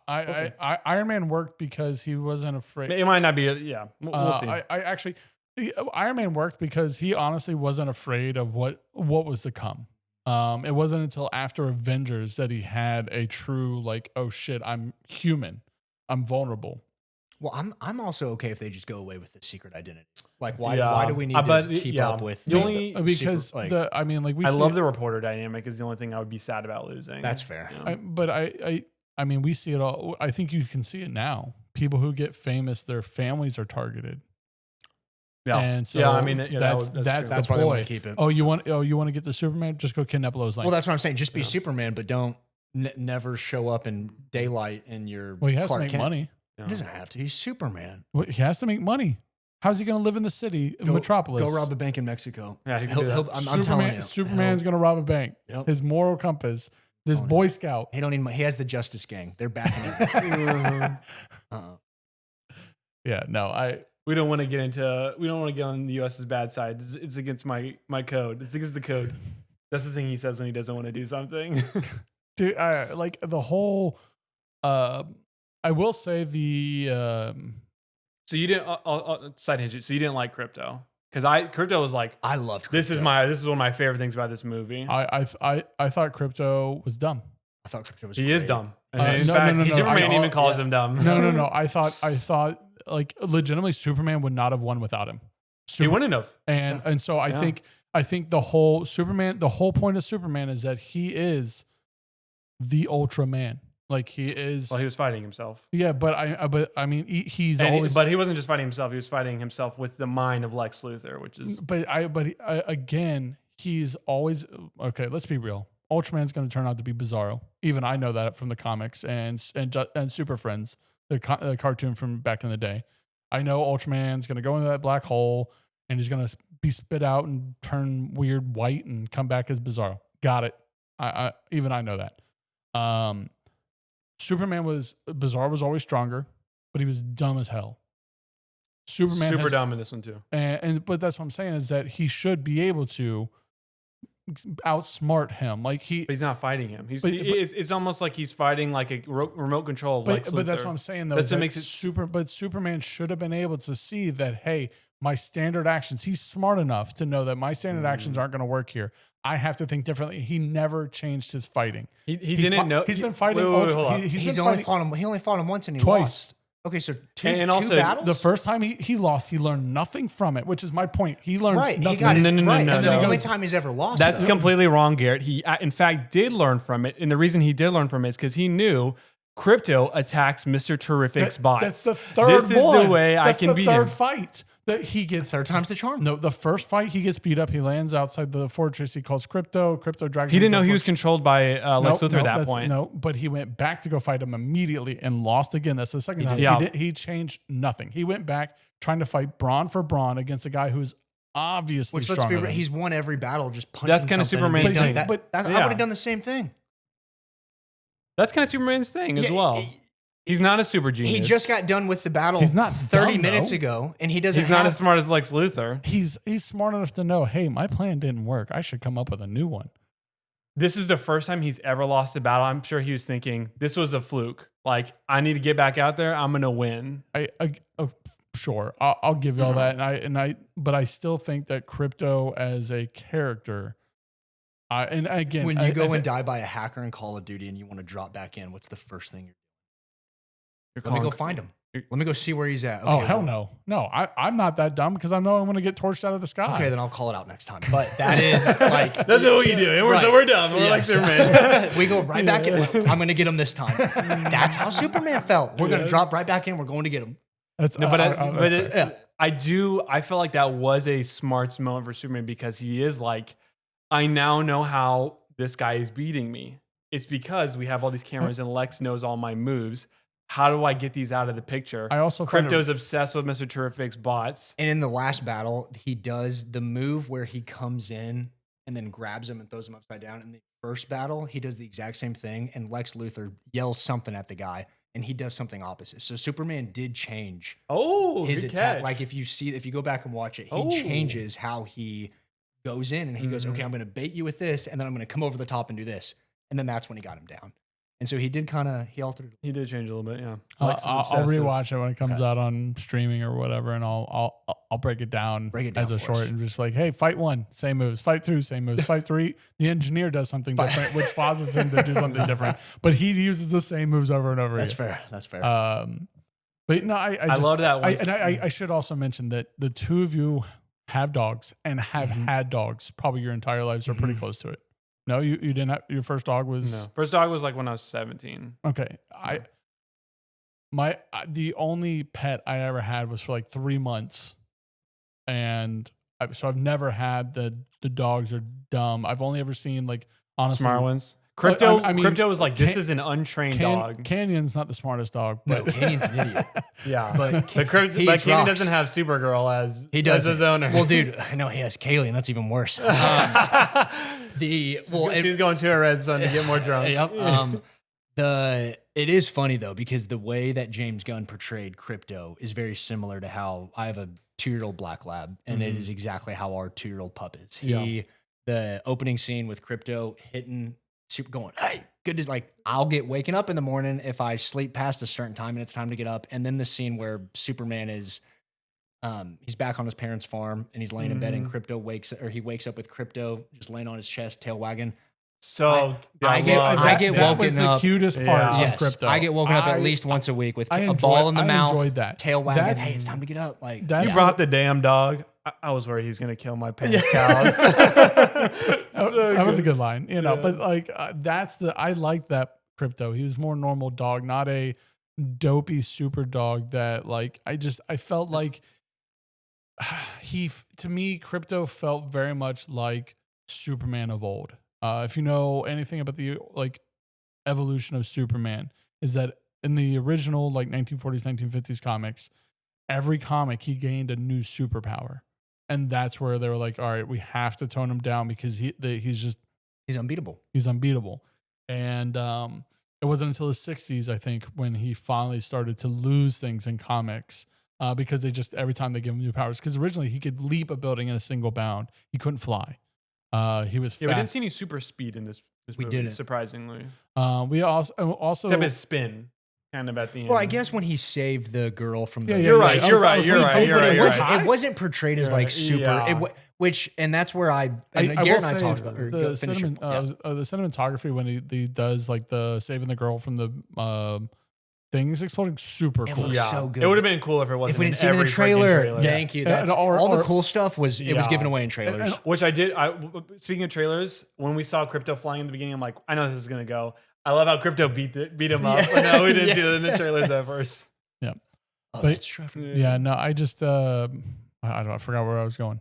Iron Man worked because he wasn't afraid. It might not be. We'll see. Iron Man worked because he honestly wasn't afraid of what was to come. It wasn't until after Avengers that he had a true like, oh shit, I'm human, I'm vulnerable. Well, I'm also okay if they just go away with the secret identity. Like, why do we need to keep up with because like, we I see love the reporter dynamic is the only thing I would be sad about losing. That's fair. I mean, we see it all. I think you can see it now. People who get famous, their families are targeted. Yeah, and so that's That's why they want to keep it. You want to get the Superman? Just go kidnap Lois Lane. Well, that's what I'm saying. Just be Superman, but don't never show up in daylight in your. Well, he has Clark to make Kent. money. He doesn't have to. He's Superman. Well, he has to make money. How's he going to live in the city, Metropolis? Go rob a bank in Mexico. Yeah, he can do that. I'm telling you, Superman's going to rob a bank. Yep. His moral compass. This Boy Scout. He don't need. He has the Justice Gang. They're backing him. Yeah, no, we don't want to get on the U.S.'s bad side. It's against my code. It's against the code. That's the thing he says when he doesn't want to do something. Dude, like the whole. I will say the. So you didn't side tangent. So you didn't like Krypto because Krypto was like I loved Krypto. This is one of my favorite things about this movie. I thought Krypto was dumb. I thought Krypto was. He is dumb. In fact, no. Superman even calls him dumb. No. I thought like legitimately Superman would not have won without him. He wouldn't have. And so I think the whole point of Superman is that he is the Ultraman. Like he is. Well, he was fighting himself. Yeah, but I mean, he's and always. But he wasn't just fighting himself. He was fighting himself with the mind of Lex Luthor, which is. Again, he's always okay. Let's be real. Ultraman's going to turn out to be Bizarro. Even I know that from the comics and Super Friends, the cartoon from back in the day. I know Ultraman's going to go into that black hole and he's going to be spit out and turn weird white and come back as Bizarro. Got it. Even I know that. Bizarro was always stronger, but he was dumb as hell. Superman super dumb in this one too. But that's what I'm saying is that he should be able to outsmart him. Like but he's not fighting him. It's almost like he's fighting like a remote control. But that's what I'm saying though. That's what makes it But Superman should have been able to see that. Hey, my standard actions. He's smart enough to know that my standard actions aren't going to work here. I have to think differently. He never changed his fighting. He didn't know. He's been fighting. He only fought him once and he twice. Lost. Okay, so two battles? The first time he lost, he learned nothing from it, which is my point. He learned nothing. He got no. The only time he's ever lost. That's completely wrong, Garrett. He, in fact, did learn from it. And the reason he did learn from it is because he knew Krypto attacks Mr. Terrific's bots. That's the third This is the way I can beat him. That's the third fight that he gets. Third time's the charm. No, the first fight he gets beat up. He lands outside the fortress. He calls Krypto. Krypto drags him. He didn't know he was controlled by Lex Luthor at that point. No, but he went back to go fight him immediately and lost again. That's the second time. Yeah. He changed nothing. He went back trying to fight brawn for brawn against a guy who's obviously stronger than him. He's won every battle just punching. That's kind of Superman's thing. I would have done the same thing. That's kind of Superman's thing as well. He's not a super genius. He just got done with the battle. He's not 30 minutes ago, and he doesn't. He's not as smart as Lex Luthor. He's smart enough to know, hey, my plan didn't work. I should come up with a new one. This is the first time he's ever lost a battle. I'm sure he was thinking this was a fluke. Like, I need to get back out there. I'm gonna win. Sure, I'll give you all that. But I still think that Krypto as a character. And again, when you go and die by a hacker in Call of Duty and you want to drop back in, what's the first thing you're Let me go find him. Let me go see where he's at. Okay, hell no. No, I'm not that dumb because I know I'm going to get torched out of the sky. Okay, then I'll call it out next time. But that is like... That's what we do. And we're done. We're like Superman. We go right back in. I'm going to get him this time. That's how Superman felt. We're going to drop right back in. We're going to get him. That's No, that's fair. I feel like that was a smart moment for Superman because he is like, I now know how this guy is beating me. It's because we have all these cameras and Lex knows all my moves. How do I get these out of the picture? I also find Krypto's obsessed with Mr. Terrific's bots. And in the last battle, he does the move where he comes in and then grabs him and throws him upside down. In the first battle, he does the exact same thing, and Lex Luthor yells something at the guy, and he does something opposite. So Superman did change his attack. Catch. Like if you go back and watch it, he changes how he goes in, and he goes, okay, I'm going to bait you with this, and then I'm going to come over the top and do this. And then that's when he got him down. And so he altered it. He did change a little bit, yeah. I'll rewatch it when it comes out on streaming or whatever, and I'll break it down as a short and just like, hey, fight 1, same moves. Fight 2, same moves. Fight 3, the engineer does something different, which causes him to do something different. But he uses the same moves over and over again. That's fair. But no, I love that one. I should also mention that the two of you have dogs and have had dogs probably your entire lives or pretty close to it. No, you didn't have your first dog was no. First dog was like when I was 17. Okay. The only pet I ever had was for like 3 months. And so I've never had the dogs are dumb. I've only ever seen like honestly smart ones. Krypto, I mean, Krypto was like, this is an untrained dog. Canyon's not the smartest dog. No, Canyon's an idiot. Yeah. But Canyon doesn't have Supergirl as his owner. Well, dude, I know he has Kaylee, and that's even worse. She's going to her red son to get more drunk. Yep. It is funny though, because the way that James Gunn portrayed Krypto is very similar to how I have a 2-year-old black lab, and it is exactly how our 2-year-old pup is. The opening scene with Krypto hitting Super going, hey, good as like I'll get waking up in the morning if I sleep past a certain time and it's time to get up. And then the scene where Superman is he's back on his parents' farm and he's laying in bed and he wakes up with Krypto just laying on his chest, tail wagging. So I get that woken was the up. Cutest part of Yes, Krypto. I get woken up at least once a week with a ball in the mouth, tail wagging. Hey, it's time to get up. Like you brought the damn dog. I was worried he was going to kill my parents' cows. That was a good line, but like I like that Krypto. He was more normal dog, not a dopey super dog that like, I felt like to me, Krypto felt very much like Superman of old. If you know anything about the like evolution of Superman, is that in the original like 1940s, 1950s comics, every comic he gained a new superpower. And that's where they were like, all right, we have to tone him down because he's unbeatable. He's unbeatable. And it wasn't until the 60s, I think, when he finally started to lose things in comics because they just, every time they give him new powers, because originally he could leap a building in a single bound. He couldn't fly. He was fast. We didn't see any super speed in this movie, didn't. surprisingly. We also except his spin. Kind of at the end. Well, I guess when he saved the girl from the... You're right. It wasn't portrayed as like super... And that's where Garrett and I talked about the cinematography when he does like the saving the girl from the things exploding, super cool. It so good. It would have been cool if it wasn't we didn't see it in the trailer. Thank you. All the cool stuff was given away in trailers. Which I did. Speaking of trailers, when we saw Krypto flying in the beginning, I'm like, I know this is going to go. I love how Krypto beat him up. But no, we didn't see it in the trailers at first. Yeah. I just I forgot where I was going.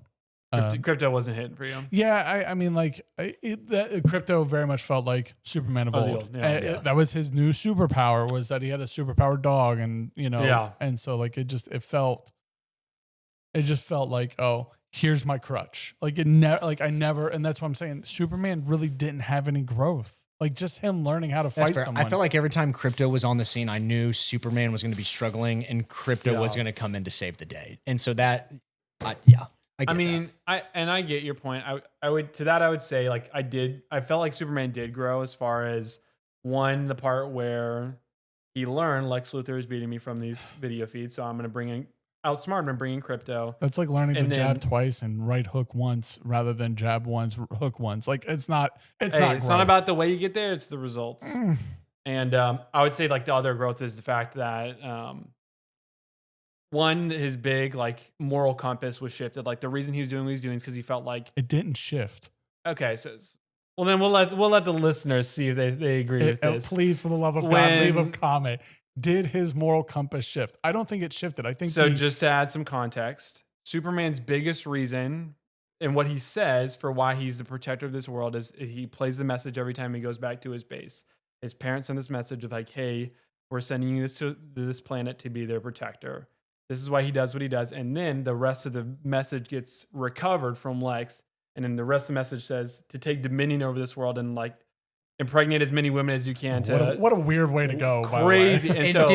Krypto wasn't hitting for you. Yeah, I mean, like Krypto very much felt like Superman of old. That was his new superpower, was that he had a superpowered dog, and and so like it just felt like, oh, here's my crutch. Like and that's what I'm saying. Superman really didn't have any growth. Like just him learning how to fight someone. I felt like every time Krypto was on the scene, I knew Superman was going to be struggling and Krypto was going to come in to save the day. And so that, I get your point. I would say like I felt like Superman did grow as far as the part where he learned Lex Luthor is beating me from these video feeds. So I'm going to outsmart him and bring in Krypto. That's like learning to jab twice and right hook once rather than jab once, hook once. Like it's not about the way you get there. It's the results. And I would say like the other growth is the fact that his big like moral compass was shifted. Like the reason he was doing what he's doing is because he felt like it didn't shift. Okay, so well then we'll let the listeners see if they agree with this. Please, for the love of God, leave a comment. did his moral compass shift? I don't think it shifted. I think so. Just to add some context, Superman's biggest reason and what he says for why he's the protector of this world is he plays the message every time he goes back to his base. His parents send this message of like, hey, we're sending you to this planet to be their protector. This is why he does what he does. And then the rest of the message gets recovered from Lex. And then the rest of the message says to take dominion over this world and like impregnate as many women as you can. What a weird way to go. Crazy. By the way. And so,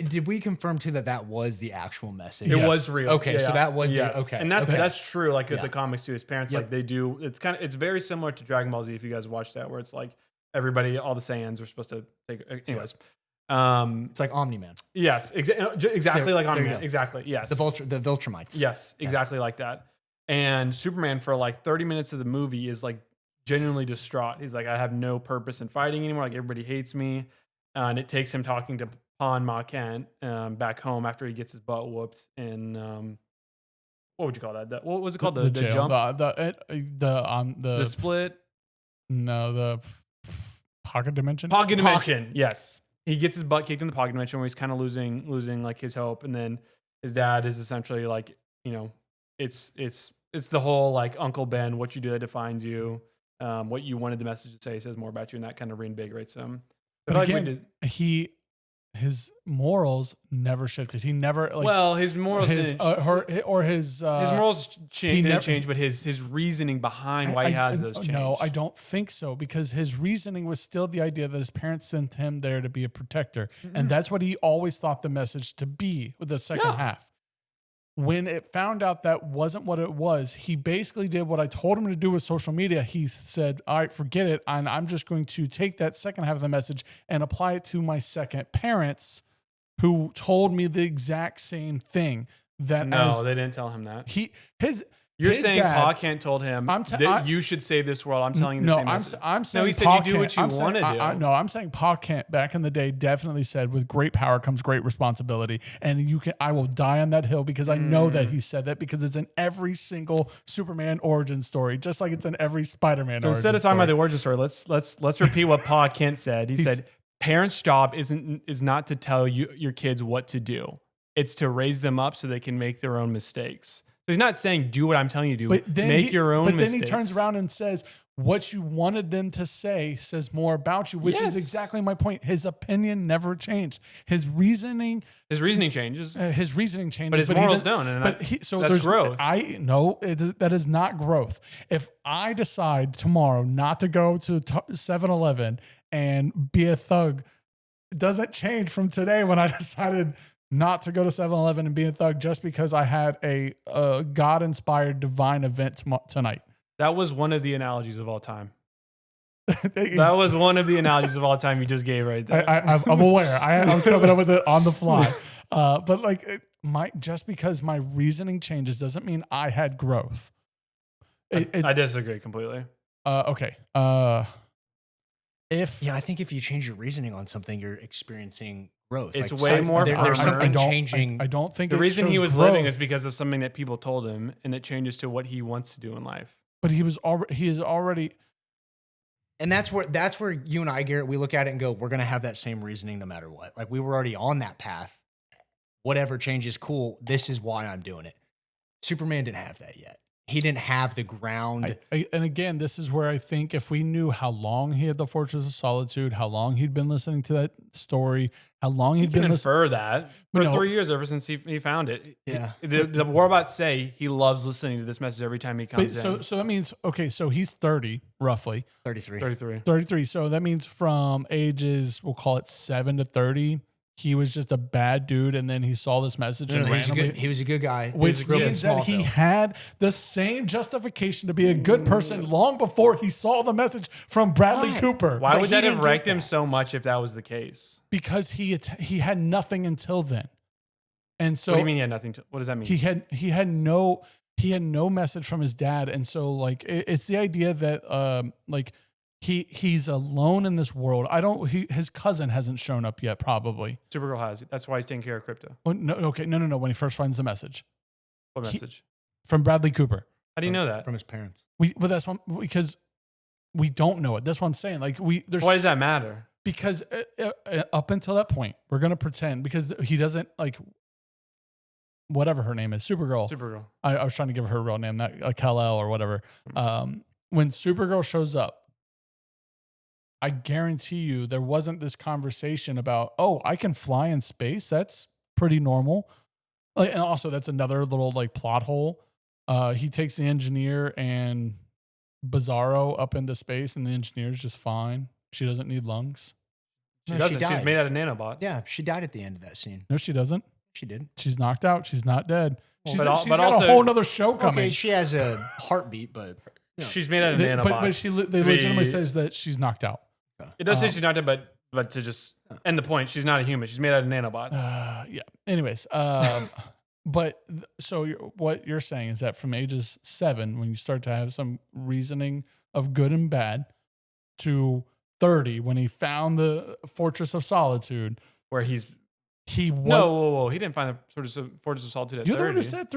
did we confirm too that was the actual message? It was real. Okay, so that was yes. And that's true. Like with the comics too, his parents like they do. It's very similar to Dragon Ball Z if you guys watch that, where it's like everybody, all the Saiyans are supposed to take. Anyways, it's like Omni-Man. Yes, exactly like Omni-Man. Exactly. Yes, the Viltrumites. Yes, exactly like that. And Superman for like 30 minutes of the movie is like genuinely distraught. He's like, I have no purpose in fighting anymore. Like everybody hates me. And it takes him talking to PODMIC back home after he gets his butt whooped in what would you call that? What was it called? The jump? The split? No, the pocket dimension. Pocket dimension. Yes. He gets his butt kicked in the pocket dimension where he's kind of losing like his hope. And then his dad is essentially like, you know, it's the whole like Uncle Ben, what you do that defines you. What you wanted the message to say says more about you, and that kind of reinvigorates him. But again, his morals never shifted. He never his morals his morals didn't change, but his reasoning behind why he has those changed. No, I don't think so, because his reasoning was still the idea that his parents sent him there to be a protector, and that's what he always thought the message to be with the second half. When it found out that wasn't what it was, he basically did what I told him to do with social media. He said, all right, forget it. And I'm just going to take that second half of the message and apply it to my second parents, who told me the exact same thing. They didn't tell him that. You're saying dad, Pa Kent told him that you should save this world. I'm telling you the same message. I'm saying he said Pa you do what you want to do. I'm saying Pa Kent back in the day definitely said, with great power comes great responsibility. And I will die on that hill, because I know that he said that, because it's in every single Superman origin story, just like it's in every Spider-Man origin story. Instead of talking about the origin story, let's repeat what Pa Kent said. He said, parents' job is not to tell your kids what to do. It's to raise them up so they can make their own mistakes. So he's not saying do what I'm telling you to do. But make your own mistakes. But then he turns around and says, what you wanted them to say says more about you, which is exactly my point. His opinion never changed. His reasoning changes. But his morals don't. That's growth. That is not growth. If I decide tomorrow not to go to 7-Eleven and be a thug, it doesn't change from today when I decided not to go to 7-Eleven and be a thug just because I had a God-inspired divine event tonight. That was one of the analogies of all time. That was one of the analogies of all time you just gave right there. I'm aware. I was coming up with it on the fly. But like just because my reasoning changes doesn't mean I had growth. I disagree completely. Okay. I think if you change your reasoning on something, you're experiencing growth. It's like way more. There's something changing. I don't think the reason he was living is because of something that people told him, and it changes to what he wants to do in life. But he is already. And that's where you and I, Garrett, we look at it and go, we're going to have that same reasoning no matter what. Like, we were already on that path. Whatever changes, cool. This is why I'm doing it. Superman didn't have that yet. He didn't have the ground. And again, this is where I think if we knew how long he had the Fortress of Solitude, how long he'd been listening to that story, how long he'd been infer that for 3 years ever since he found it. Yeah. The Warbots say he loves listening to this message every time he comes in. So that means, okay, so he's 30, roughly. 33. So that means from ages, we'll call it 7 to 30, he was just a bad dude, and then he saw this message and randomly... He was a good guy. Which means that he had the same justification to be a good person long before he saw the message from Bradley Cooper. Why would that have wrecked him so much if that was the case? Because he had nothing until then. And so... What do you mean he had nothing? What does that mean? He had no message from his dad, and so like it's the idea that he's alone in this world. His cousin hasn't shown up yet, probably. Supergirl has. That's why he's taking care of Krypto. Oh, no. Okay. No. When he first finds the message. What message? From Bradley Cooper. How do you know that? From his parents. But that's because we don't know it. That's what I'm saying. Like why does that matter? because up until that point, we're gonna pretend because he doesn't like whatever her name is, Supergirl. I was trying to give her real name, not Kal-El or whatever. When Supergirl shows up, I guarantee you there wasn't this conversation about, oh, I can fly in space. That's pretty normal. Like, and also that's another little like plot hole. He takes the engineer and Bizarro up into space, and the engineer's just fine. She doesn't need lungs. She doesn't. She's made out of nanobots. Yeah, she died at the end of that scene. No, she doesn't. She did. She's knocked out. She's not dead. She's but got also, a whole nother show coming. Okay, she has a heartbeat, but she's made out of nanobots. But they legitimately says that she's knocked out. It does say she's knocked out, but to just end the point, she's not a human. She's made out of nanobots. Yeah. Anyways, so what you're saying is that from ages 7, when you start to have some reasoning of good and bad, to 30, when he found the Fortress of Solitude, where he was whoa, he didn't find the Fortress of Solitude at 30. You're the one who said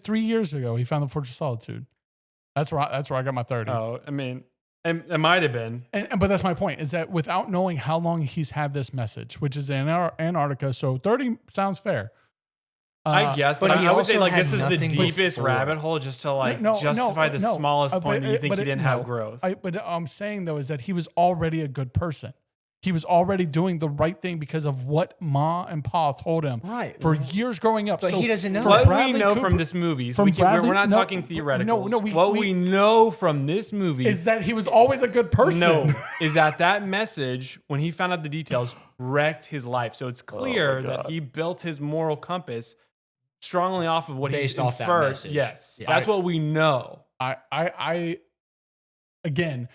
3 years ago he found the Fortress of Solitude. That's where I got my 30. Oh, I mean, it might have been. But that's my point, is that without knowing how long he's had this message, which is in Antarctica, so 30 sounds fair. I guess, but I would say like this is the deepest before. rabbit hole just to like justify the smallest point that you think he didn't have growth. But I'm saying though is that he was already a good person. He was already doing the right thing because of what Ma and Pa told him for years growing up. But so he doesn't know. What we know from this movie, we're not talking theoreticals. What we know from this movie is that he was always a good person. No, is that message, when he found out the details, wrecked his life. So it's clear that he built his moral compass strongly off of what he inferred. Off that message. Yes, that's what we know. I again,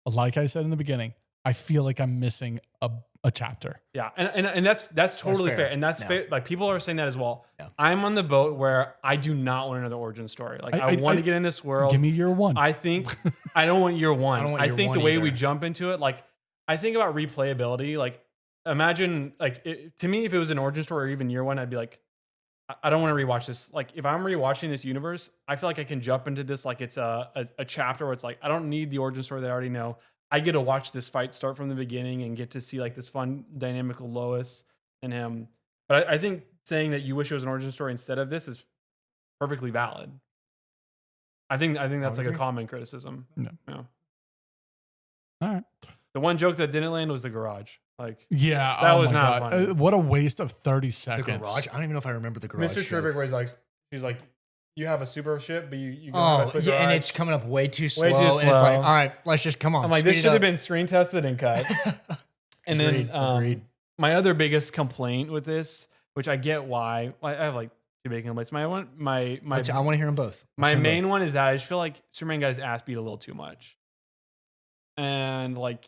like I said in the beginning, I feel like I'm missing a chapter. Yeah, and that's totally fair. And that's fair. Like people are saying that as well. Yeah. I'm on the boat where I do not want another origin story. Like I want to get in this world. Give me year 1. I think I don't want year 1. I think the way either. we jump into it, like I think about replayability. Like imagine, like to me, if it was an origin story or even year 1, I'd be like, I don't want to rewatch this. Like if I'm rewatching this universe, I feel like I can jump into this like it's a chapter where it's like I don't need the origin story that I already know. I get to watch this fight start from the beginning and get to see like this fun dynamical Lois and him. But I think saying that you wish it was an origin story instead of this is perfectly valid. I think that's like a common criticism. No. Yeah. All right. The one joke that didn't land was the garage. Like yeah, that was not funny. What a waste of 30 seconds. The garage? I don't even know if I remember the garage. Mr. Terrific, where she's like, you have a super ship, but you and it's coming up way too slow. And it's like, all right, let's just come on. I'm like, this should have been screen tested and cut. And Agreed. My other biggest complaint with this, which I get why, I have like 2 big complaints. I want to hear them both. My main one is that I just feel like Superman got his ass beat a little too much. And like,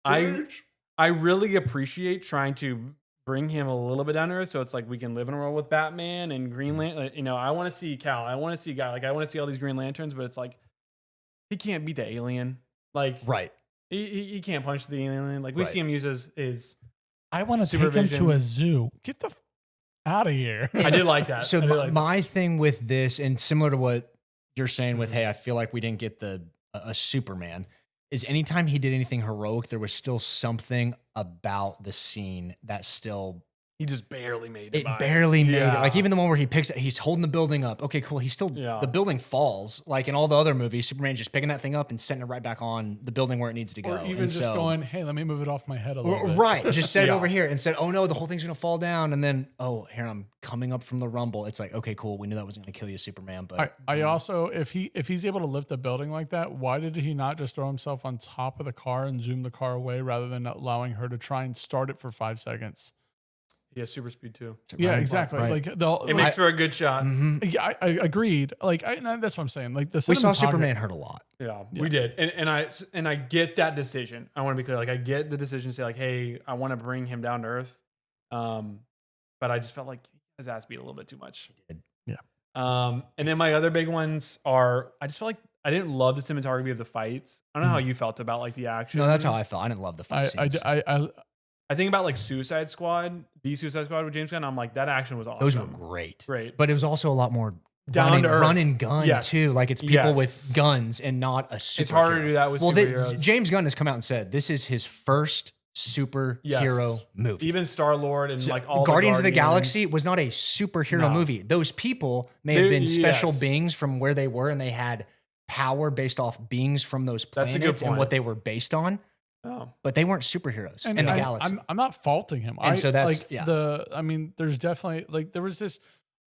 I really appreciate trying to bring him a little bit down to earth, so it's like we can live in a world with Batman and Green Lantern. I want to see Cal. I want to see Guy. Like I want to see all these Green Lanterns, but it's like he can't beat the alien. Like right, he can't punch the alien. Like we see him use his. I want to take him to a zoo. Get the out of here. I did like that. So my thing with this, and similar to what you're saying with, hey, I feel like we didn't get a Superman. Is anytime he did anything heroic, there was still something about the scene that still... He just barely made it. Barely made it. Like even the one where he's holding the building up. Okay, cool. He's still... The building falls. Like in all the other movies, Superman just picking that thing up and setting it right back on the building where it needs to go. Or even going, hey, let me move it off my head a little bit. Right. Just set it over here and said, oh no, the whole thing's going to fall down. And then, oh, here I'm coming up from the rumble. It's like, okay, cool. We knew that wasn't going to kill you, Superman. But I also, if he's able to lift a building like that, why did he not just throw himself on top of the car and zoom the car away rather than allowing her to try and start it for 5 seconds? Yeah, super speed too. Yeah, exactly. Right. Like it makes for a good shot. Mm-hmm. Yeah, I agreed. Like that's what I'm saying. Like we saw Superman hurt a lot. Yeah, we did, and I get that decision. I want to be clear. Like I get the decision to say like, hey, I want to bring him down to earth. But I just felt like his ass beat a little bit too much. He did. Yeah. And then my other big ones are I just felt like I didn't love the cinematography of the fights. I don't know how you felt about like the action. No, that's how I felt. I didn't love the fight scenes. I think about like Suicide Squad with James Gunn. I'm like, that action was awesome. Those were great. Great. But it was also a lot more down to earth. run and gun Yes. too. Like it's people Yes. with guns and not a superhero. It's harder to do that with superheroes. James Gunn has come out and said this is his first superhero movie. Even Star-Lord and like all Guardians of the Guardians. Galaxy was not a superhero No. movie. Those people may have been special Yes. beings from where they were, and they had power based off beings from those That's a planets good and point. what they were based on. Oh. But they weren't superheroes in the galaxy. I'm not faulting him. And so that's- like yeah. I mean, there's definitely like there was this.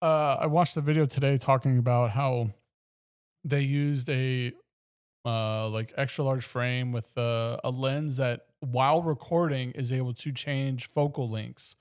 I watched a video today talking about how they used a like extra large frame with a lens that while recording is able to change focal lengths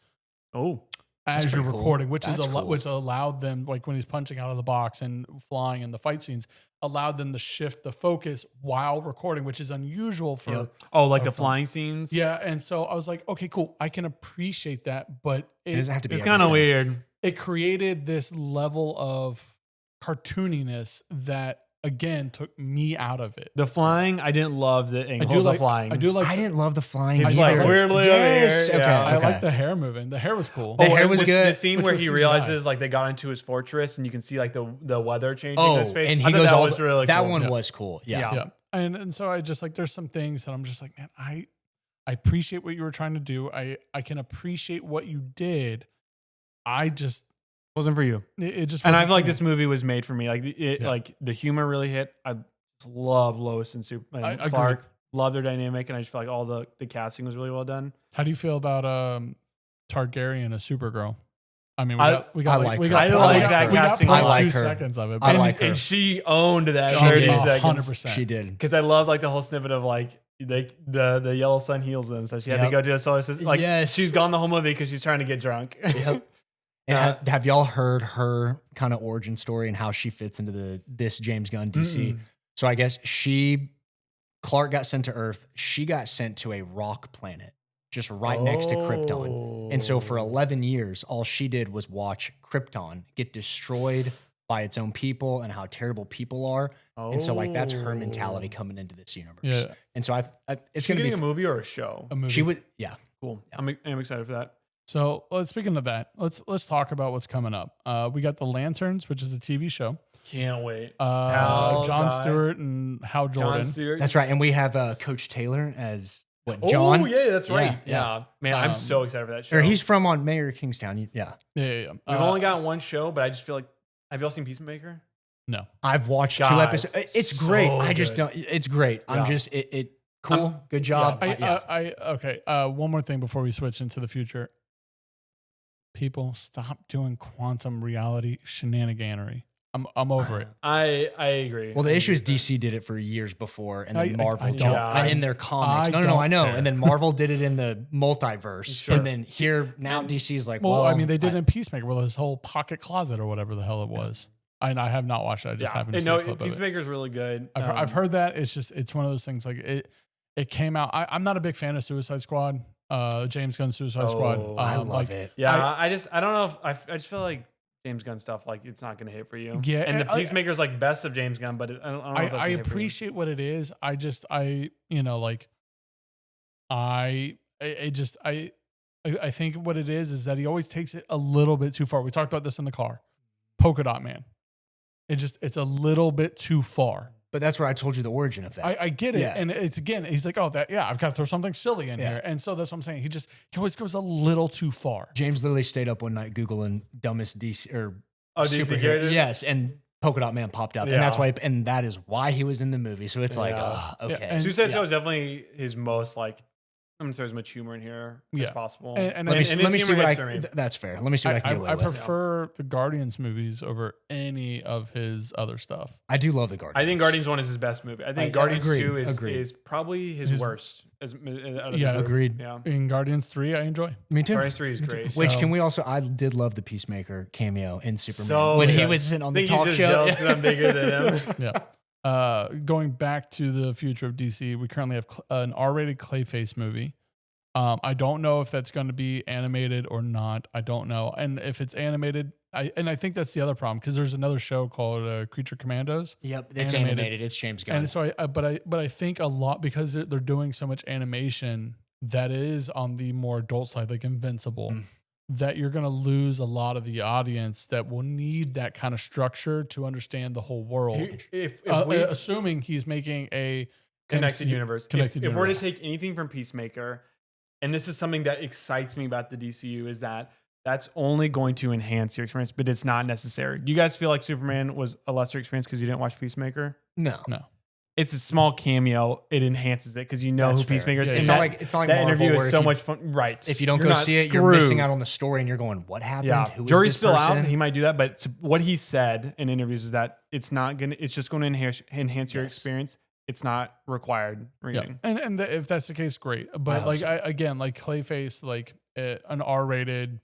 Oh. That's as you're pretty cool. recording, which That's cool. which allowed them, like when he's punching out of the box and flying in the fight scenes, allowed them to shift the focus while recording, which is unusual for Yep. Oh, like a the film. flying scenes? Yeah. And so I was like, okay, cool. I can appreciate that, but It doesn't have to be. It's kind of everything. weird. it created this level of cartooniness that again took me out of it. The flying, I didn't love the angle of the flying. I do like. I didn't love the flying. It's either. like weirdly over Yes. here. Okay. Yeah. I okay. like the hair moving. The hair was cool. The hair and was with good, The scene which where was he CGI. realizes like they got into his fortress and you can see like the weather changing in his face. and I he thought goes that all was really that cool. one Yeah. was cool. Yeah. Yeah. Yeah. And so I just like there's some things that I'm just like, man, I appreciate what you were trying to do. I can appreciate what you did. I just Wasn't for you. it just And I wasn't feel like for me. this movie was made for me. Like Yeah. like the humor really hit. I just love Lois and I Clark. agree. Love their dynamic, and I just feel like all the casting was really well done. How do you feel about Targaryen as Supergirl? I mean, I we got like we her. got I we like got- that we got casting. probably I like 2 her. seconds of it. I but- like her. And she owned that She 30 did. seconds. 100%. She did. Because I love like the whole snippet of like the yellow sun heals them, so she had to Yep. go to a solar system. Like Yes. she's gone the whole movie because she's trying to get drunk. Yep. And have y'all heard her kind of origin story and how she fits into this James Gunn DC? So I guess Clark got sent to Earth. She got sent to a rock planet just right next to Krypton. And so for 11 years, all she did was watch Krypton get destroyed by its own people and how terrible people are. And so like that's her mentality coming into this universe. Yeah. And so it's She going to getting be a movie or a show? a movie. she would yeah. Cool. I'm excited for that. So speaking of that, let's talk about what's coming up. We got The Lanterns, which is a TV show. Can't wait. John Guy. Stewart and Hal Jordan. John Stewart. That's right. And we have Coach Taylor as John. Oh yeah, that's right. Yeah, Yeah, man, I'm so excited for that show. Or he's from on Mayor of Kingstown. Yeah. Yeah. We've only got one show, but I just feel like have y'all seen Peacemaker? No. I've watched 2 Guys, episodes. It's so great. I just good. don't. It's great. I'm Yeah. just it. Cool. Good job. Okay. One more thing before we switch into the future. People, stop doing quantum reality shenaniganery. I'm over it. I agree. Well, the issue is DC did it for years before, and then Marvel don't- Yeah. in their comics. I No, I don't know. care. And then Marvel did it in the multiverse, Sure. and then here now DC is like, Well, I mean, they did it in Peacemaker with his whole pocket closet or whatever the hell it was. I have not watched it. I just happened to see a clip of it. Peacemaker's really good. I've heard that. It's one of those things like it came out. I'm not a big fan of Suicide Squad. James Gunn Suicide Squad. I love like, it. Yeah, I don't know if I just feel like James Gunn stuff like it's not going to hit for you. Yeah, and the I- Peacemaker's like best of James Gunn, but I don't know if that's I gonna hit for you. appreciate what it is. I think what it is that he always takes it a little bit too far. We talked about this in the car. Polka Dot Man. It's a little bit too far. But that's where I told you the origin of that. I get it. Yeah. And it's again, he's like, I've got to throw something silly in here. And so that's what I'm saying. He always goes a little too far. James literally stayed up one night Googling dumbest DC or DC superhero. characters? Yes, and Polka Dot Man popped up, Yeah. and that's why, and that is why he was in the movie. So it's like, Yeah. okay. and- Suicide yeah. Squad is definitely his most like. I'm gonna throw as much humor in here Yeah. as possible. And let me his see humor what hits for me. that's fair. Let me see what I can get away I with. prefer the Guardians movies over any of his other stuff. I do love the Guardians. I think Guardians 1 is his best movie. I think I Guardians agree, 2 agreed. is probably his worst. Out of the Yeah, group. agreed. Yeah. In Guardians 3, I enjoy. Me too. Guardians 3 is great. Which So- can we also? I did love the Peacemaker cameo in Superman So when he good. was sitting on I the think talk he's just show. jealous because I'm bigger than him. Yeah. Going back to the future of DC, we currently have an R-rated Clayface movie. I don't know if that's going to be animated or not. I don't know. And if it's animated, I think that's the other problem because there's another show called Creature Commandos. Yep, it's Animated. animated. It's James Gunn. And so but I think a lot because they're doing so much animation that is on the more adult side, like Invincible, that you're going to lose a lot of the audience that will need that kind of structure to understand the whole world. If Assuming he's making a connected universe. If we're to universe. take anything from Peacemaker, and this is something that excites me about the DCU, is that that's only going to enhance your experience, but it's not necessary. Do you guys feel like Superman was a lesser experience because you didn't watch Peacemaker? No. It's a small cameo. It enhances it because you know That's who fair. Peacemaker is. Yeah, And it's not like that Marvel, interview where is so much fun. Right. If you don't You're go not see it, you're missing screwed. out on the story, and you're going, "What happened? Yeah, Who is jury's this still person?" out. He might do that, but what he said in interviews is that it's not gonna. It's just going to enhance your experience. It's not required reading. Yeah. And if that's the case, great. But like again, like Clayface, like an R-rated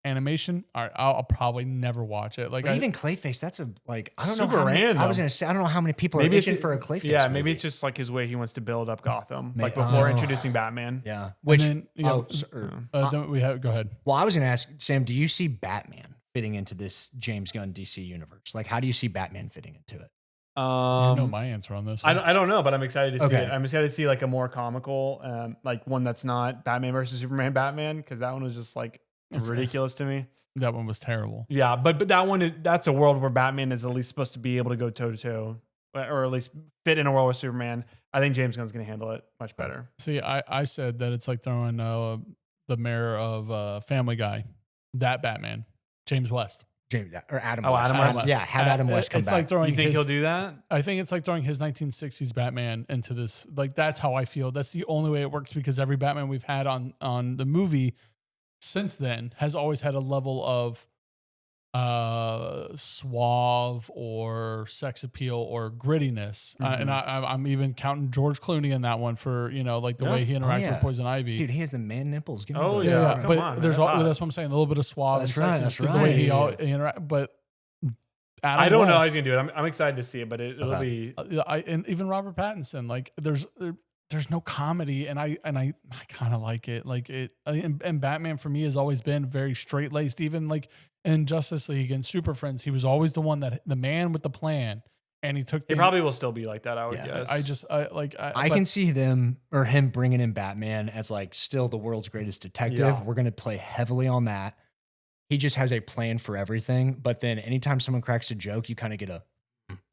animation, I'll probably never watch it. Like even Clayface, that's I don't Super know. I was random. gonna say I don't know how many people are itching for a Clayface. Yeah, movie. maybe it's just like his way he wants to build up Gotham, like May- before oh. introducing Batman. Yeah. then, then we have go ahead. Well, I was gonna ask Sam, do you see Batman fitting into this James Gunn DC universe? Like, how do you see Batman fitting into it? You know my answer on this. I don't know, but I'm excited to see Okay. it. I'm excited to see like a more comical, like one that's not Batman versus Superman Batman, because that one was just like ridiculous to me. That one was terrible. Yeah, but that one, that's a world where Batman is at least supposed to be able to go toe to toe, or at least fit in a world with Superman. I think James Gunn's going to handle it much better. See, I said that it's like throwing the mayor of Family Guy, that Batman, James West. Or Adam Oh, West. Adam West. Yeah, have Adam West come It's back. like throwing. You think his, he'll do that? I think it's like throwing his 1960s Batman into this. Like that's how I feel. That's the only way it works because every Batman we've had on the movie since then has always had a level of suave or sex appeal or grittiness. And I'm even counting George Clooney in that one for, like the way he interacted with Poison Ivy. Dude, he has the man nipples. Give me Oh, those. yeah. But Come on, there's man, that's what I'm saying. A little bit of suave. That's and right, sexiness that's is the way he right. all interact. But Adam I don't know how West, he's going to do it. I'm excited to see it, but it'll be. and even Robert Pattinson, like there's no comedy, and I kind of like it. Like it, and Batman for me has always been very straight laced. Even like in Justice League and Super Friends, he was always the one the man with the plan, and he took. It probably will still be like that. I would Yeah. guess. I can see him bringing in Batman as like still the world's greatest detective. Yeah. We're going to play heavily on that. He just has a plan for everything. But then anytime someone cracks a joke, you kind of get a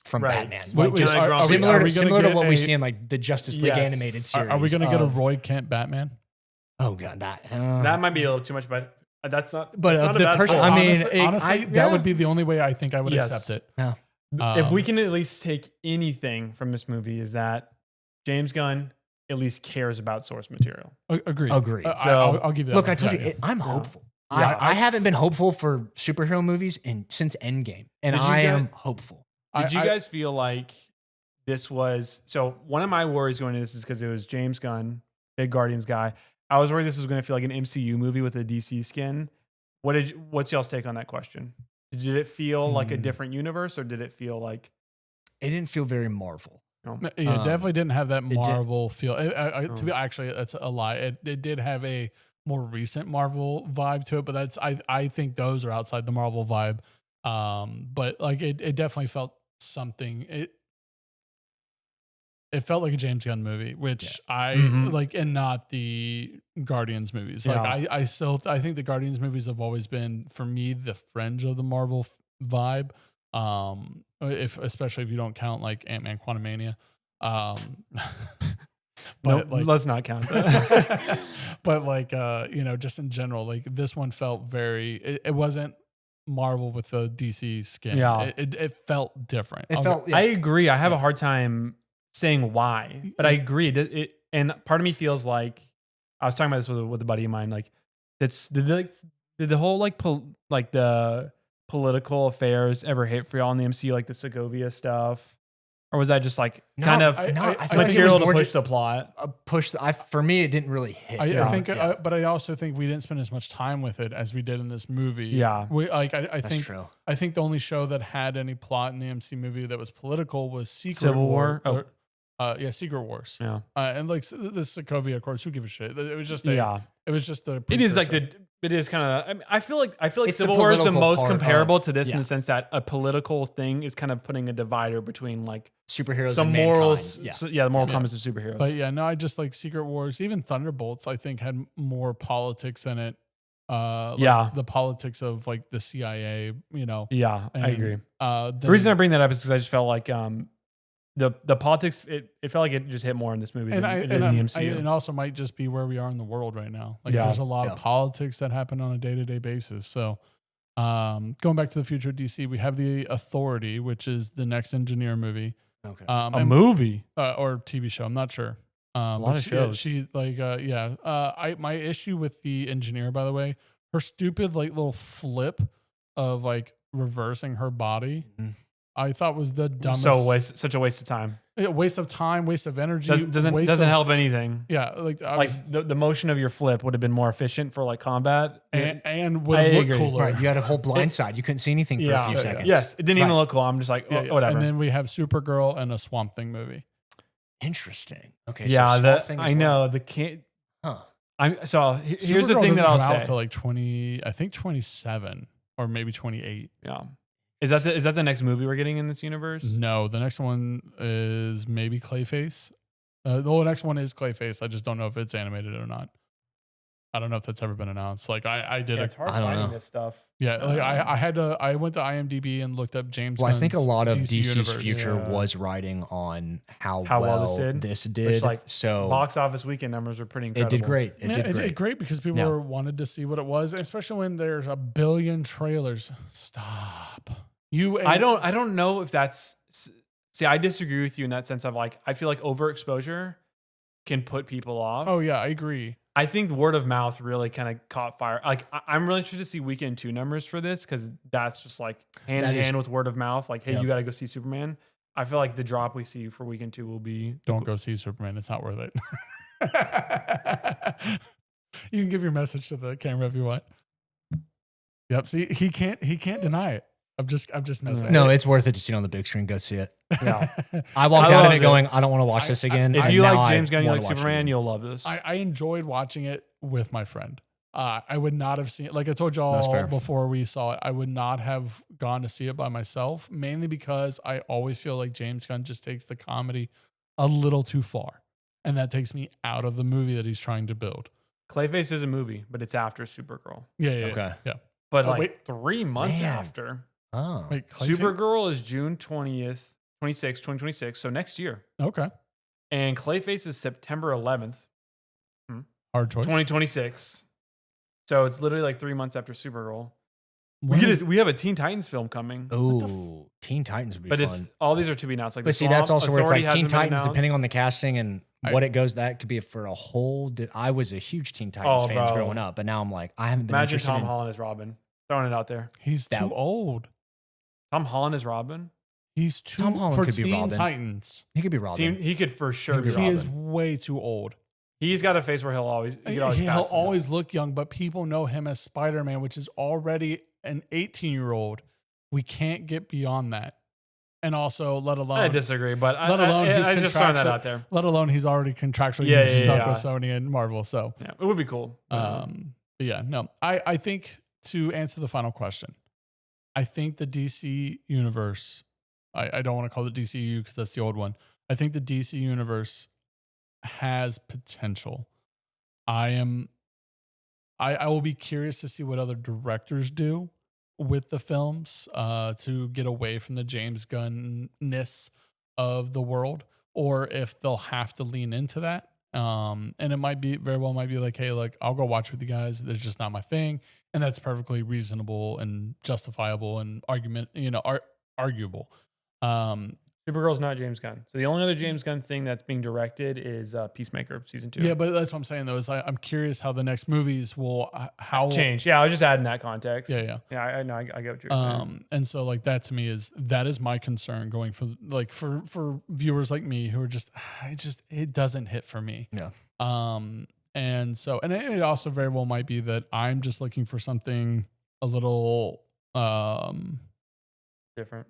from Right. Batman. Wait, Like just are we similar gonna to get what we a- see in like the Justice League Yes. animated series. Are we going to get a of- Roy Kent Batman? Oh god, that That might be a little too much, but that's not. But, that's not a the bad person- point. I mean, honestly, that would be the only way I think I would Yes. accept it. Yeah. If we can at least take anything from this movie, is that James Gunn at least cares about source material. Agreed. Agreed. I'll give you that. Look, one. I told Yeah, you, yeah. I'm hopeful. Yeah, I haven't been hopeful for superhero movies since Endgame, and Did you I get- am hopeful. Did you guys feel like this was so? One of my worries going into this is because it was James Gunn, big Guardians guy. I was worried this was going to feel like an MCU movie with a DC skin. What's y'all's take on that question? Did it feel like a different universe, or did it feel like? It didn't feel very Marvel. Yeah, definitely didn't have that did- Marvel feel. To be actually, that's a lie. It did have a more recent Marvel vibe to it, but I think those are outside the Marvel vibe. But like it definitely felt something. It felt like a James Gunn movie, which I like, and not the Guardians movies. Yeah. Like I think the Guardians movies have always been for me the fringe of the Marvel vibe. Especially if you don't count like Ant-Man Quantumania. But Nope, let's not count that. but like just in general, like this one felt very. It wasn't Marvel with the DC skin. Yeah. it felt different. It felt. Yeah. I agree. I have a hard time saying why, but I agree. And part of me feels like I was talking about this with a buddy of mine. Like, did the whole the political affairs ever hit for y'all in the MCU, like the Segovia stuff, or was that just like kind of I feel like it material was to more push just the plot? For me, it didn't really hit. I think, but I also think we didn't spend as much time with it as we did in this movie. Yeah. I That's think true. I think the only show that had any plot in the MC movie that was political was Secret Civil War. War? Secret Wars. Yeah. And like the Sokovia Accords, who gives a shit? It was just it was just the. It is like precursor. it is kind of. I mean, I feel like It's the Civil War is the political most part comparable of- to this in yeah. the sense that a political thing is kind of putting a divider between like Superheroes some and morals. mankind. The moral compass of superheroes. But yeah, no, I just like Secret Wars. Even Thunderbolts, I think, had more politics in it the politics of like the CIA, you know. Yeah, I agree. The reason I bring that up is because I just felt like the politics, it felt like it just hit more in this movie than in the MCU. And also might just be where we are in the world right now. Like Yeah. there's a lot of politics that happen on a day-to-day basis. So going back to the future of DC, we have The Authority, which is the next Engineer movie. Okay. A movie or TV show. I'm not sure. a lot of shows. My issue with The Engineer, by the way, her stupid like little flip of like reversing her body. Mm-hmm. I thought was the dumbest. Such a waste of time. Waste of time, waste of energy. Doesn't help anything. Yeah, The motion of your flip would have been more efficient for like combat and would have looked cooler. Right, you had a whole blind side. You couldn't see anything for a few seconds. Yes, it didn't even look cool. I'm just like, whatever. And then we have Supergirl and a Swamp Thing movie. Interesting. Okay. Yeah, so I know the kid. Huh. Here's Supergirl the thing that I'll come out say. to like 27 or maybe 28. Yeah. Is that the next movie we're getting in this universe? No, the next one is maybe Clayface. The next one is Clayface. I just don't know if it's animated or not. I don't know if that's ever been announced. Like I did. It's hard I don't finding know. this stuff. Yeah, like I went to IMDb and looked up James. Well, I think a lot of DC DC's universe. future was riding on how well well this did. this did. Which, So box office weekend numbers were pretty incredible. it did great. It It did great. did great because people wanted to see what it was, especially when there's a billion trailers. Stop. I don't know if that's. See, I disagree with you in that sense of like I feel like overexposure can put people off. Oh yeah, I agree. I think word of mouth really kind of caught fire. Like I'm really interested to see weekend 2 numbers for this because that's just like hand in hand with word of mouth. Like, hey, you got to go see Superman. I feel like the drop we see for weekend 2 will be don't go see Superman. It's not worth it. You can give your message to the camera if you want. Yep. See, he can't deny it. I'm just messing. No, it's worth it to see it on the big screen. Go see it. Yeah. I walked out of it going, I don't want to watch this again. If and you now like James I Gunn, you wanna like watch it Superman, again. you'll love this. I enjoyed watching it with my friend. I would not have seen it. Like I told That's y'all fair. before we saw it, I would not have gone to see it by myself, mainly because I always feel like James Gunn just takes the comedy a little too far. And that takes me out of the movie that he's trying to build. Clayface is a movie, but it's after Supergirl. Yeah. Okay. Yeah. But Oh, like wait. 3 months Man. after. Oh. Wait, Clayface? Supergirl is June 20th, 2026. So next year. Okay. And Clayface is September 11th, Hard choice. 2026. So it's literally like 3 months after Supergirl. When is- We have a Teen Titans film coming. Ooh, Teen Titans would be But fun. it's all these are to be announced. Like But see, that's also where it's like Teen Titans, depending on on the casting and what it goes, that could be for a whole. I was a huge Teen Titans fan bro. growing up, but now I'm like, I haven't been Imagine interested Tom in. Holland as Robin. Throwing it out there. He's too old. Tom Holland as Robin. He's too Tom Holland for could be Teen Robin. Titans. He could be Robin. He could for sure be He Robin. is way too old. He's got a face where he'll always He'll always look young, but people know him as Spider-Man, which is already an 18-year-old. We can't get beyond that. And also, let alone I disagree, but let alone he's I just throwing that contractual- out there. Let alone he's already contractually Yeah, stuck yeah. with Sony and Marvel. So Yeah, it would be cool. but yeah, no. I think to answer the final question, I think the DC universe, I don't want to call it DCU because that's the old one. I think the DC universe has potential. I will be curious to see what other directors do with the films to get away from the James Gunn-ness of the world, or if they'll have to lean into that. And it might be very well might be like, hey, like I'll go watch with you guys. It's just not my thing, and that's perfectly reasonable and justifiable and arguable. Supergirl's not James Gunn. So the only other James Gunn thing that's being directed is Peacemaker season 2. Yeah, but that's what I'm saying though. Is I'm curious how the next movies will change. Yeah, I was just adding that context. Yeah. I know. I get what you're saying. And so like that to me is my concern going for like for viewers like me who are just it doesn't hit for me. Yeah. And so it also very well might be that I'm just looking for something a little Different.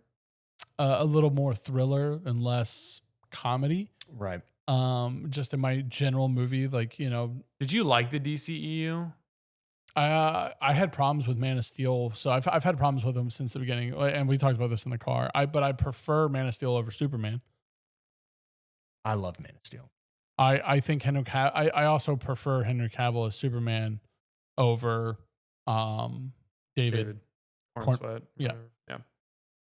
A little more thriller and less comedy. Right. Just in my general movie, like, Did you like the DCEU? I had problems with Man of Steel, so I've had problems with them since the beginning, and we talked about this in the car. But I prefer Man of Steel over Superman. I love Man of Steel. I think I also prefer Henry Cavill as Superman over David Corn Sweat. yeah. Whatever. Yeah.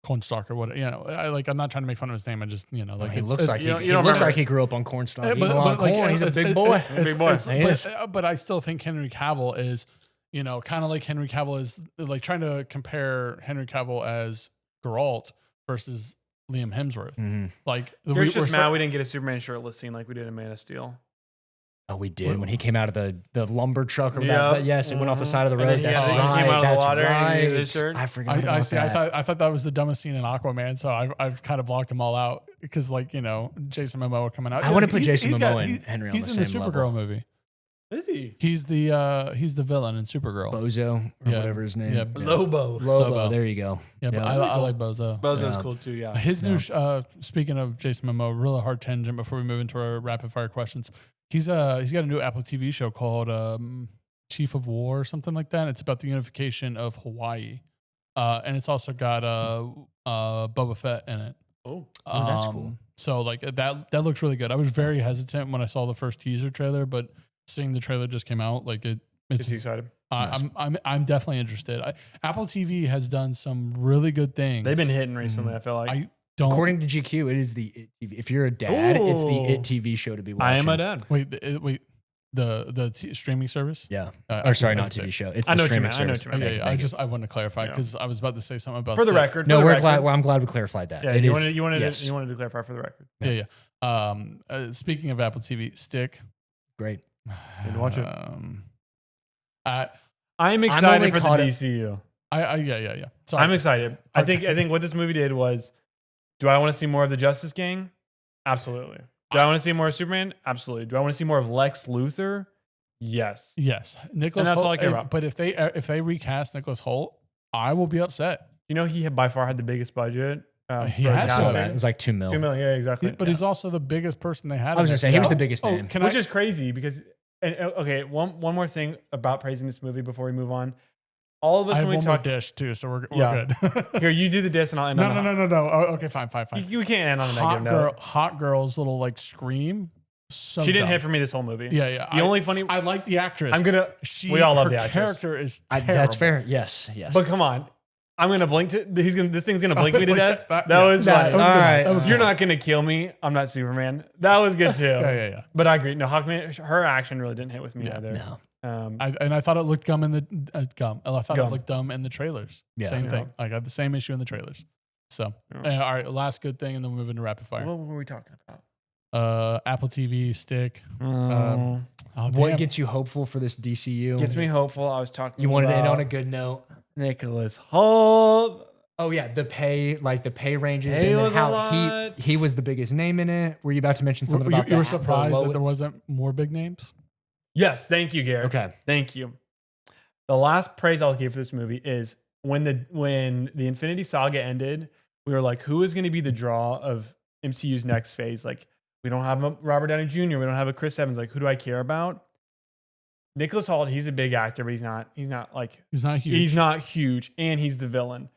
Cornstalk or what, I'm not trying to make fun of his name. I just, like he looks like you he don't looks remember. like he grew up on cornstalk. but, Eating a lot of like, corn. He's a it's- big boy. Big boy. But I still think Henry Cavill is, kind of like Henry Cavill is like trying to compare Henry Cavill as Geralt versus Liam Hemsworth. Mm-hmm. Like Here's just mad we didn't get a Superman shirtless scene like we did in Man of Steel. Oh, we did when he came out of the lumber truck. Or Yep. yes, it went off the side of the And road. then That's he right. came out of the That's water and he needed right. his shirt. I forgot about I see. that. I thought that was the dumbest scene in Aquaman, so I've kind of blocked them all out because, Jason Momoa coming out. I want to put He's- Jason he's Momoa got- and Henry on He's the in the same Supergirl level. movie. Is he? He's the villain in Supergirl. Bozo or whatever his name. Yeah. Lobo. Lobo. There you go. Yeah, but Yeah. I like Bozo. Bozo's Yeah. cool too, yeah. His new, speaking of Jason Momoa, really hard tangent before we move into our rapid fire questions. He's got a new Apple TV show called Chief of War or something like that. It's about the unification of Hawaii, and it's also got Boba Fett in it. Oh, that's cool. So that looks really good. I was very hesitant when I saw the first teaser trailer, but seeing the trailer just came out, it's excited. I'm definitely interested. Apple TV has done some really good things. They've been hitting recently, I feel like. I don't. According to GQ, it is the It TV. If you're a dad, it's the Ooh. It TV show to be watching. I am a dad. Wait, the streaming service? Yeah. I Or sorry, can not say- TV show. It's I the know what you streaming meant. I know service. what you meant. Yeah, Thank you. I wanted to clarify Yeah. because I was about to say something about For the Stick. record. No, for the we're record. glad. Well, I'm glad we clarified that. Yeah, It you is- wanted yes. you wanted to clarify for the record. Yeah. Speaking of Apple TV, Stick. Great. Need to watch it. I'm only excited for the caught it- DCU. Yeah. Sorry. I'm excited. I think what this movie did was, do I want to see more of the Justice Gang? Absolutely. Do I want to see more of Superman? Absolutely. Do I want to see more of Lex Luthor? Yes. Yes, Nicholas. And that's Hoult, all I care about. But if they recast Nicholas Hoult, I will be upset. You know, he by far had the biggest budget. He for had casting. to. It was like $2 million. 2 million. Yeah, exactly. But he's also the biggest person they had. I was in gonna say that he was show. the biggest name. Which is crazy because, okay, one more thing about praising this movie before we move on. All of us I have when we one more talk. dish too, so we're Yeah. good. Here, you do the diss and I'll end on No. Oh, okay, fine. You can't end on a negative note. Hot girl's little scream. So She didn't dumb. hit for me this whole movie. Yeah. The only funny. I like the actress. We all love her the actress. character is terrible. That's fair. Yes. But come on. I'm gonna blink to this thing's gonna blink me to death. That yeah. was funny. All right. That was You're not gonna kill me. I'm not Superman. That was good too. Yeah. But I agree. No, Hawkman, her action really didn't hit with me Yeah. either. No. I thought it looked dumb in the gum. I thought Gum. it looked dumb in the trailers. Yeah. Same Yeah. thing. I got the same issue in the trailers. So, Yeah. all right, last good thing, and then we'll move into rapid fire. What were we talking about? Apple TV stick. Um, Oh, What damn. gets you hopeful for this DCU? Gets me hopeful. I was talking. You wanted to end about on a good note. Nicholas Hoult. Oh yeah, the pay ranges, Pay and then was a how lot. he was the biggest name in it. Were you about to mention something you, about you were that? surprised that there wasn't more big names? Yes, thank you, Garrett. Okay. Thank you. The last praise I'll give for this movie is when the Infinity Saga ended, we were like, who is going to be the draw of MCU's next phase? Like, we don't have a Robert Downey Jr., we don't have a Chris Evans. Like, who do I care about? Nicholas Hoult, he's a big actor, but he's not He's not huge. He's not huge, and he's the villain.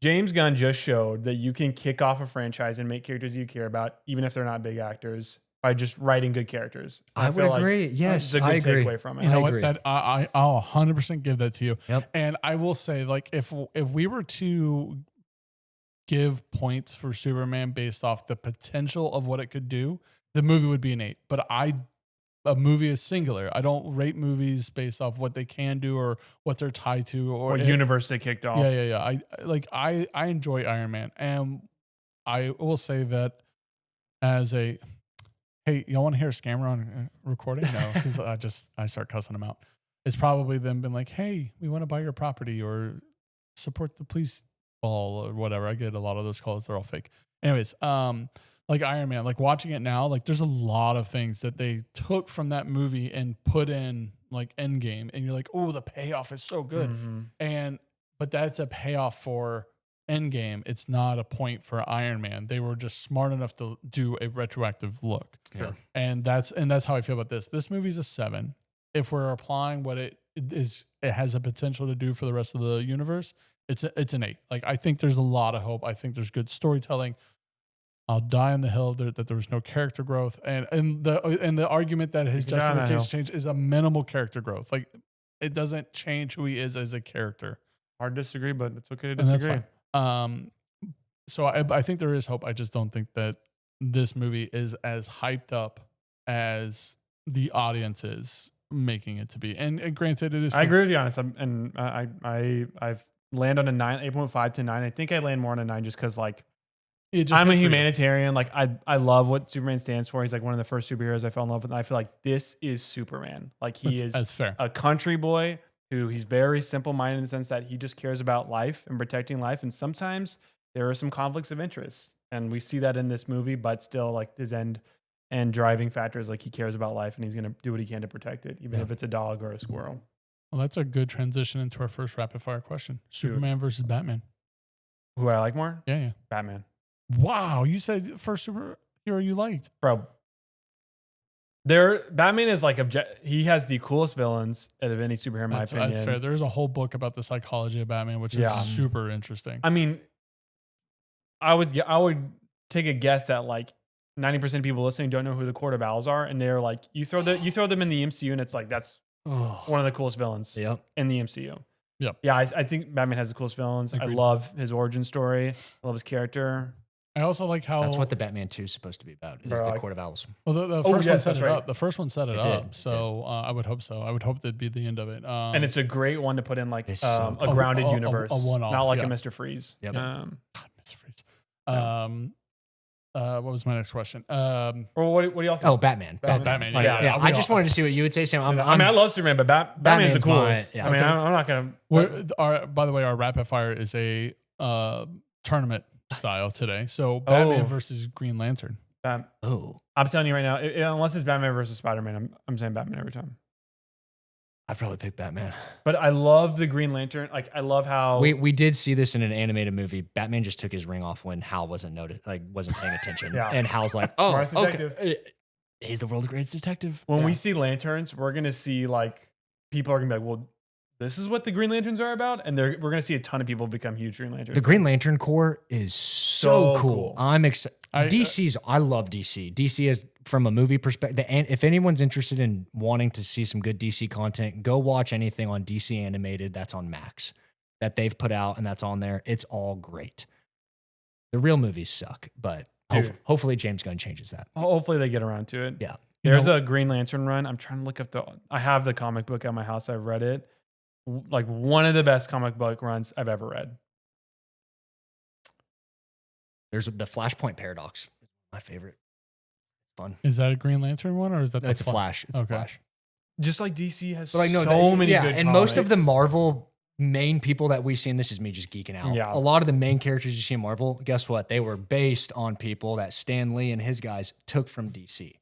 James Gunn just showed that you can kick off a franchise and make characters you care about, even if they're not big actors, by just writing good characters. I would feel like agree. Yes, it's a good I agree. takeaway from it. You know I what? agree. That I'll 100% give that to you. Yep. And I will say, like, if we were to give points for Superman based off the potential of what it could do, the movie would be an 8. But a movie is singular. I don't rate movies based off what they can do or what they're tied to or What universe they kicked off. Yeah. I enjoy Iron Man, and I will say that as a hey, y'all want to hear a scammer on recording? No, because I start cussing them out. It's probably them being like, hey, we want to buy your property or support the police ball or whatever. I get a lot of those calls. They're all fake. Anyways, like Iron Man, like watching it now, like there's a lot of things that they took from that movie and put in like Endgame, and you're like, oh, the payoff is so good. But that's a payoff for Endgame. It's not a point for Iron Man. They were just smart enough to do a retroactive look. Yeah. And that's how I feel about this. This movie's a 7. If we're applying what it has a potential to do for the rest of the universe, it's an 8. Like, I think there's a lot of hope. I think there's good storytelling. I'll die on the hill that there was no character growth, and the argument that his You can die on that justification change is a minimal character growth. Like, it doesn't change who he is as a character. Hard to disagree, but it's okay to And that's disagree. fine. So I think there is hope. I just don't think that this movie is as hyped up as the audience is making it to be. And granted, it is. I agree with you on this. I've land on a 9, 8.5 to 9. I think I land more on a 9 just because like I'm a humanitarian. Like I love what Superman stands for. He's like one of the first superheroes I fell in love with. And I feel like this is Superman. Like that's fair. A country boy who he's very simple minded in the sense that he just cares about life and protecting life. And sometimes there are some conflicts of interest. And we see that in this movie, but still like his end and driving factors, like he cares about life and he's going to do what he can to protect it, even if it's a dog or a squirrel. Well, that's a good transition into our first rapid fire question. Superman versus Batman. Who I like more? Yeah. Batman. Wow. You said first superhero you liked. Bro. Batman is like, he has the coolest villains out of any superhero in my opinion. That's fair. There's a whole book about the psychology of Batman, which is super interesting. I mean, I would take a guess that like 90% of people listening don't know who the Court of Owls are. And they're like, you throw them in the MCU and it's like, that's one of the coolest villains in the MCU. Yep. Yeah, I think Batman has the coolest villains. Agreed. I love his origin story. I love his character. I also like how that's what the Batman 2 is supposed to be about. Is the Court of Owls. Well, the first one set it up. The first one set it up. So I would hope so. I would hope that'd be the end of it. And it's a great one to put in like a grounded universe, not like a Mr. Freeze. Yep. Mr. Freeze. What was my next question? Or what do y'all think? Oh, Batman. Batman. Yeah. I just wanted to see what you would say, Sam. I love Superman, but Batman's the coolest. I'm not going to. By the way, our rapid fire is a tournament style today. So Batman versus Green Lantern. I'm telling you right now, unless it's Batman versus Spider-Man, I'm saying Batman every time. I'd probably pick Batman. But I love the Green Lantern. Like I love how we did see this in an animated movie. Batman just took his ring off when Hal wasn't paying attention. And Hal's like, "Oh, okay. He's the world's greatest detective." When we see lanterns, we're gonna see like people are gonna be like, "Well, this is what the Green Lanterns are about," and we're gonna see a ton of people become huge Green Lanterns. The Green Lantern Corps is so cool. I'm excited. I love DC. DC is from a movie perspective. And if anyone's interested in wanting to see some good DC content, go watch anything on DC animated that's on Max that they've put out and that's on there. It's all great. The real movies suck, but hopefully James Gunn changes that. Hopefully they get around to it. Yeah. There's a Green Lantern run. I'm trying to look up I have the comic book at my house. I've read it. Like one of the best comic book runs I've ever read. There's the Flashpoint Paradox. My favorite. Fun. Is that a Green Lantern one or is that? It's a Flash. It's a Flash. Just like DC has so many good and comics. Most of the Marvel main people that we see, and this is me just geeking out. Yeah. A lot of the main characters you see in Marvel, guess what? They were based on people that Stan Lee and his guys took from DC.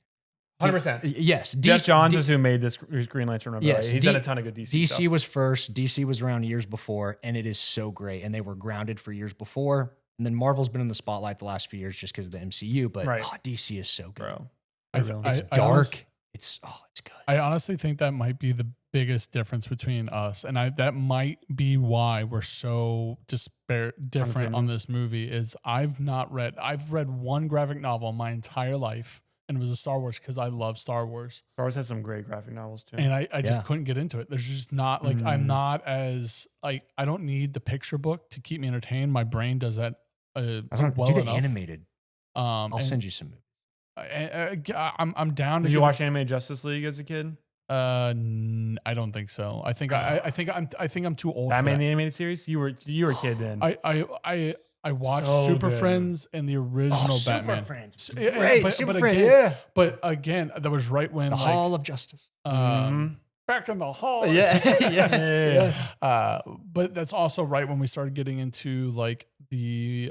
100%. Yes. Jeff Johns is who made this Green Lantern run. Yes. He's done a ton of good DC stuff. DC was first. DC was around years before, and it is so great. And they were grounded for years before. And then Marvel's been in the spotlight the last few years just because of the MCU. But DC is so good. Bro. It's dark. It's good. I honestly think that might be the biggest difference between us. And that might be why we're so different on this movie is I've read one graphic novel my entire life. And it was a Star Wars because I love Star Wars. Star Wars has some great graphic novels too. And I just couldn't get into it. There's just not like, I'm not as like, I don't need the picture book to keep me entertained. My brain does that well enough. Animated. I'll send you some movies. I'm down. Did you watch Animated Justice League as a kid? I don't think so. I think I'm too old. Batman the animated series. You were a kid then. I watched Super Friends and the original Batman. Super Friends. Great. But again, that was right when the Hall of Justice. Back in the hall. Yes. But that's also right when we started getting into like the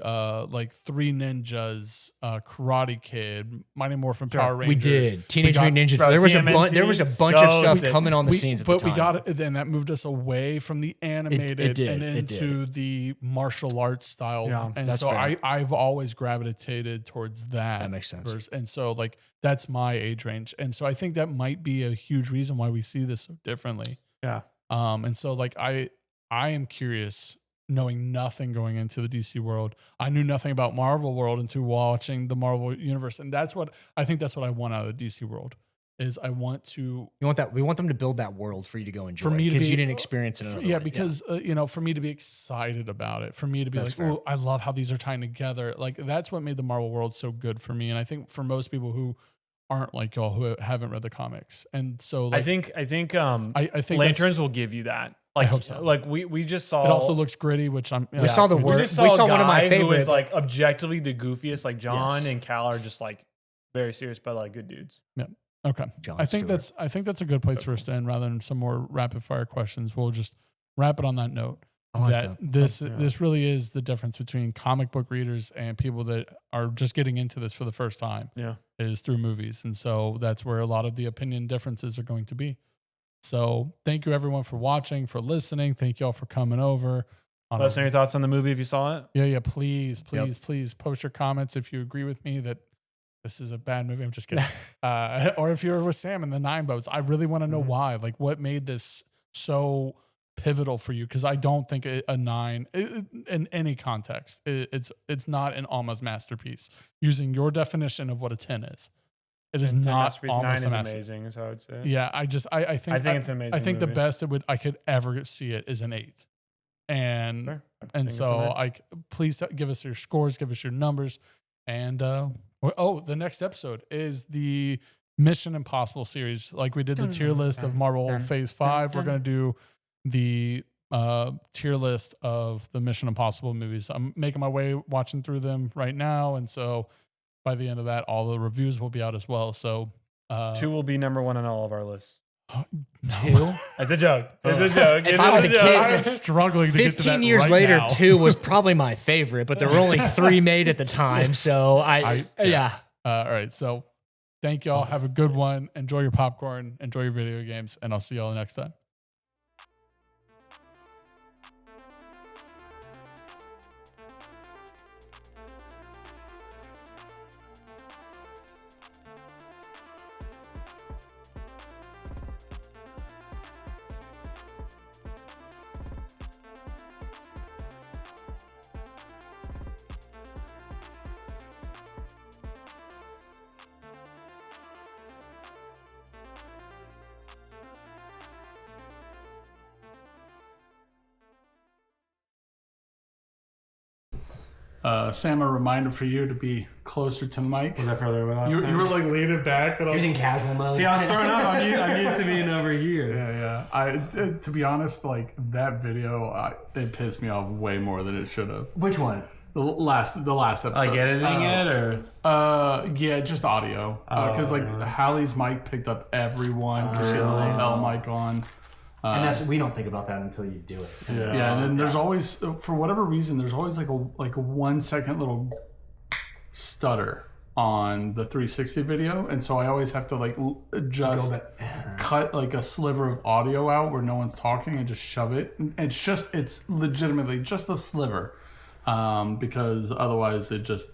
like Three Ninjas, Karate Kid, Mighty Morphin Power Rangers. We did Teenage Mutant Ninja Turtles. There was a bunch of stuff coming on the scenes at the time. But we got it, and that moved us away from the animated and into the martial arts style. Yeah, and so I've always gravitated towards that. That makes sense. And so like that's my age range, and so I think that might be a huge reason why we see this so differently. Yeah. And so like I am curious, knowing nothing going into the DC world. I knew nothing about Marvel world until watching the Marvel universe. And that's what I want out of the DC world. is I want to. We want them to build that world for you to go enjoy. For me to because be, you didn't experience it. Yeah, because for me to be excited about it, for me to be That's like, oh, I love how these are tying together. Like that's what made the Marvel world so good for me. And I think for most people who aren't like y'all who haven't read the comics, and so like, I think Lanterns will give you that. Like, I hope so. Like we just saw. It also looks gritty, which I'm. We saw the word. We saw one of my who favorites. is like objectively the goofiest. Like John and Cal are just like very serious, but like good dudes. Yeah. Okay. I think that's a good place for us to end rather than some more rapid fire questions. We'll just wrap it on that note. This really is the difference between comic book readers and people that are just getting into this for the first time. Yeah. Is through movies. And so that's where a lot of the opinion differences are going to be. So thank you everyone for watching, for listening. Thank you all for coming over. Let us know your thoughts on the movie if you saw it. Yeah. Please post your comments if you agree with me that this is a bad movie. I'm just kidding. Or if you're with Sam in the 9 boats, I really want to know why. Like, what made this so pivotal for you? Because I don't think a 9 in any context, it's not an almost masterpiece. Using your definition of what a 10 is, it is not almost 9 is amazing. So I would say. Yeah, I think it's amazing. I think the best I could ever see it is an 8. And so please give us your scores, give us your numbers, and. The next episode is the Mission Impossible series. Like we did the tier list of Marvel Phase 5. We're going to do the tier list of the Mission Impossible movies. I'm making my way watching through them right now. And so by the end of that, all the reviews will be out as well. So 2 will be number 1 on all of our lists. 2? It's a joke. It's a joke. If I was a kid, I'm struggling to get to that 15 years right later, now. 2 was probably my favorite, but there were only 3 made at the time. So yeah. All right. So thank y'all. Have a good one. Enjoy your popcorn. Enjoy your video games. And I'll see y'all next time. Sam, a reminder for you to be closer to the mic. Was that further away last time? You were like leaning back. And Using casual mode. See, I was throwing up. I'm used to being over here. Yeah. To be honest, like that video, it pissed me off way more than it should have. Which one? The last episode. Like editing it or? Yeah, just audio. Because Hallie's mic picked up everyone because she had the little L mic on. And we don't think about that until you do it. Yeah, and then there's always, for whatever reason, there's always like a 1 second little stutter on the 360 video, and so I always have to just cut like a sliver of audio out where no one's talking and just shove it. It's legitimately just a sliver, because otherwise it just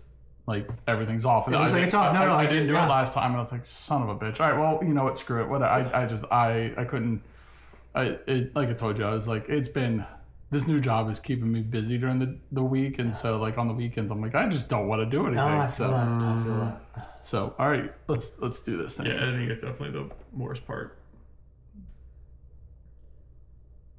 like everything's off. It looks like it's off. I didn't do it last time, and I was like, son of a bitch. All right, well, you know what? Screw it. What I couldn't. Like I told you, I was like, this new job is keeping me busy during the week, and so like on the weekends, I'm like, I just don't want to do anything. I feel that. So all right, let's do this thing. Yeah, editing is definitely the worst part.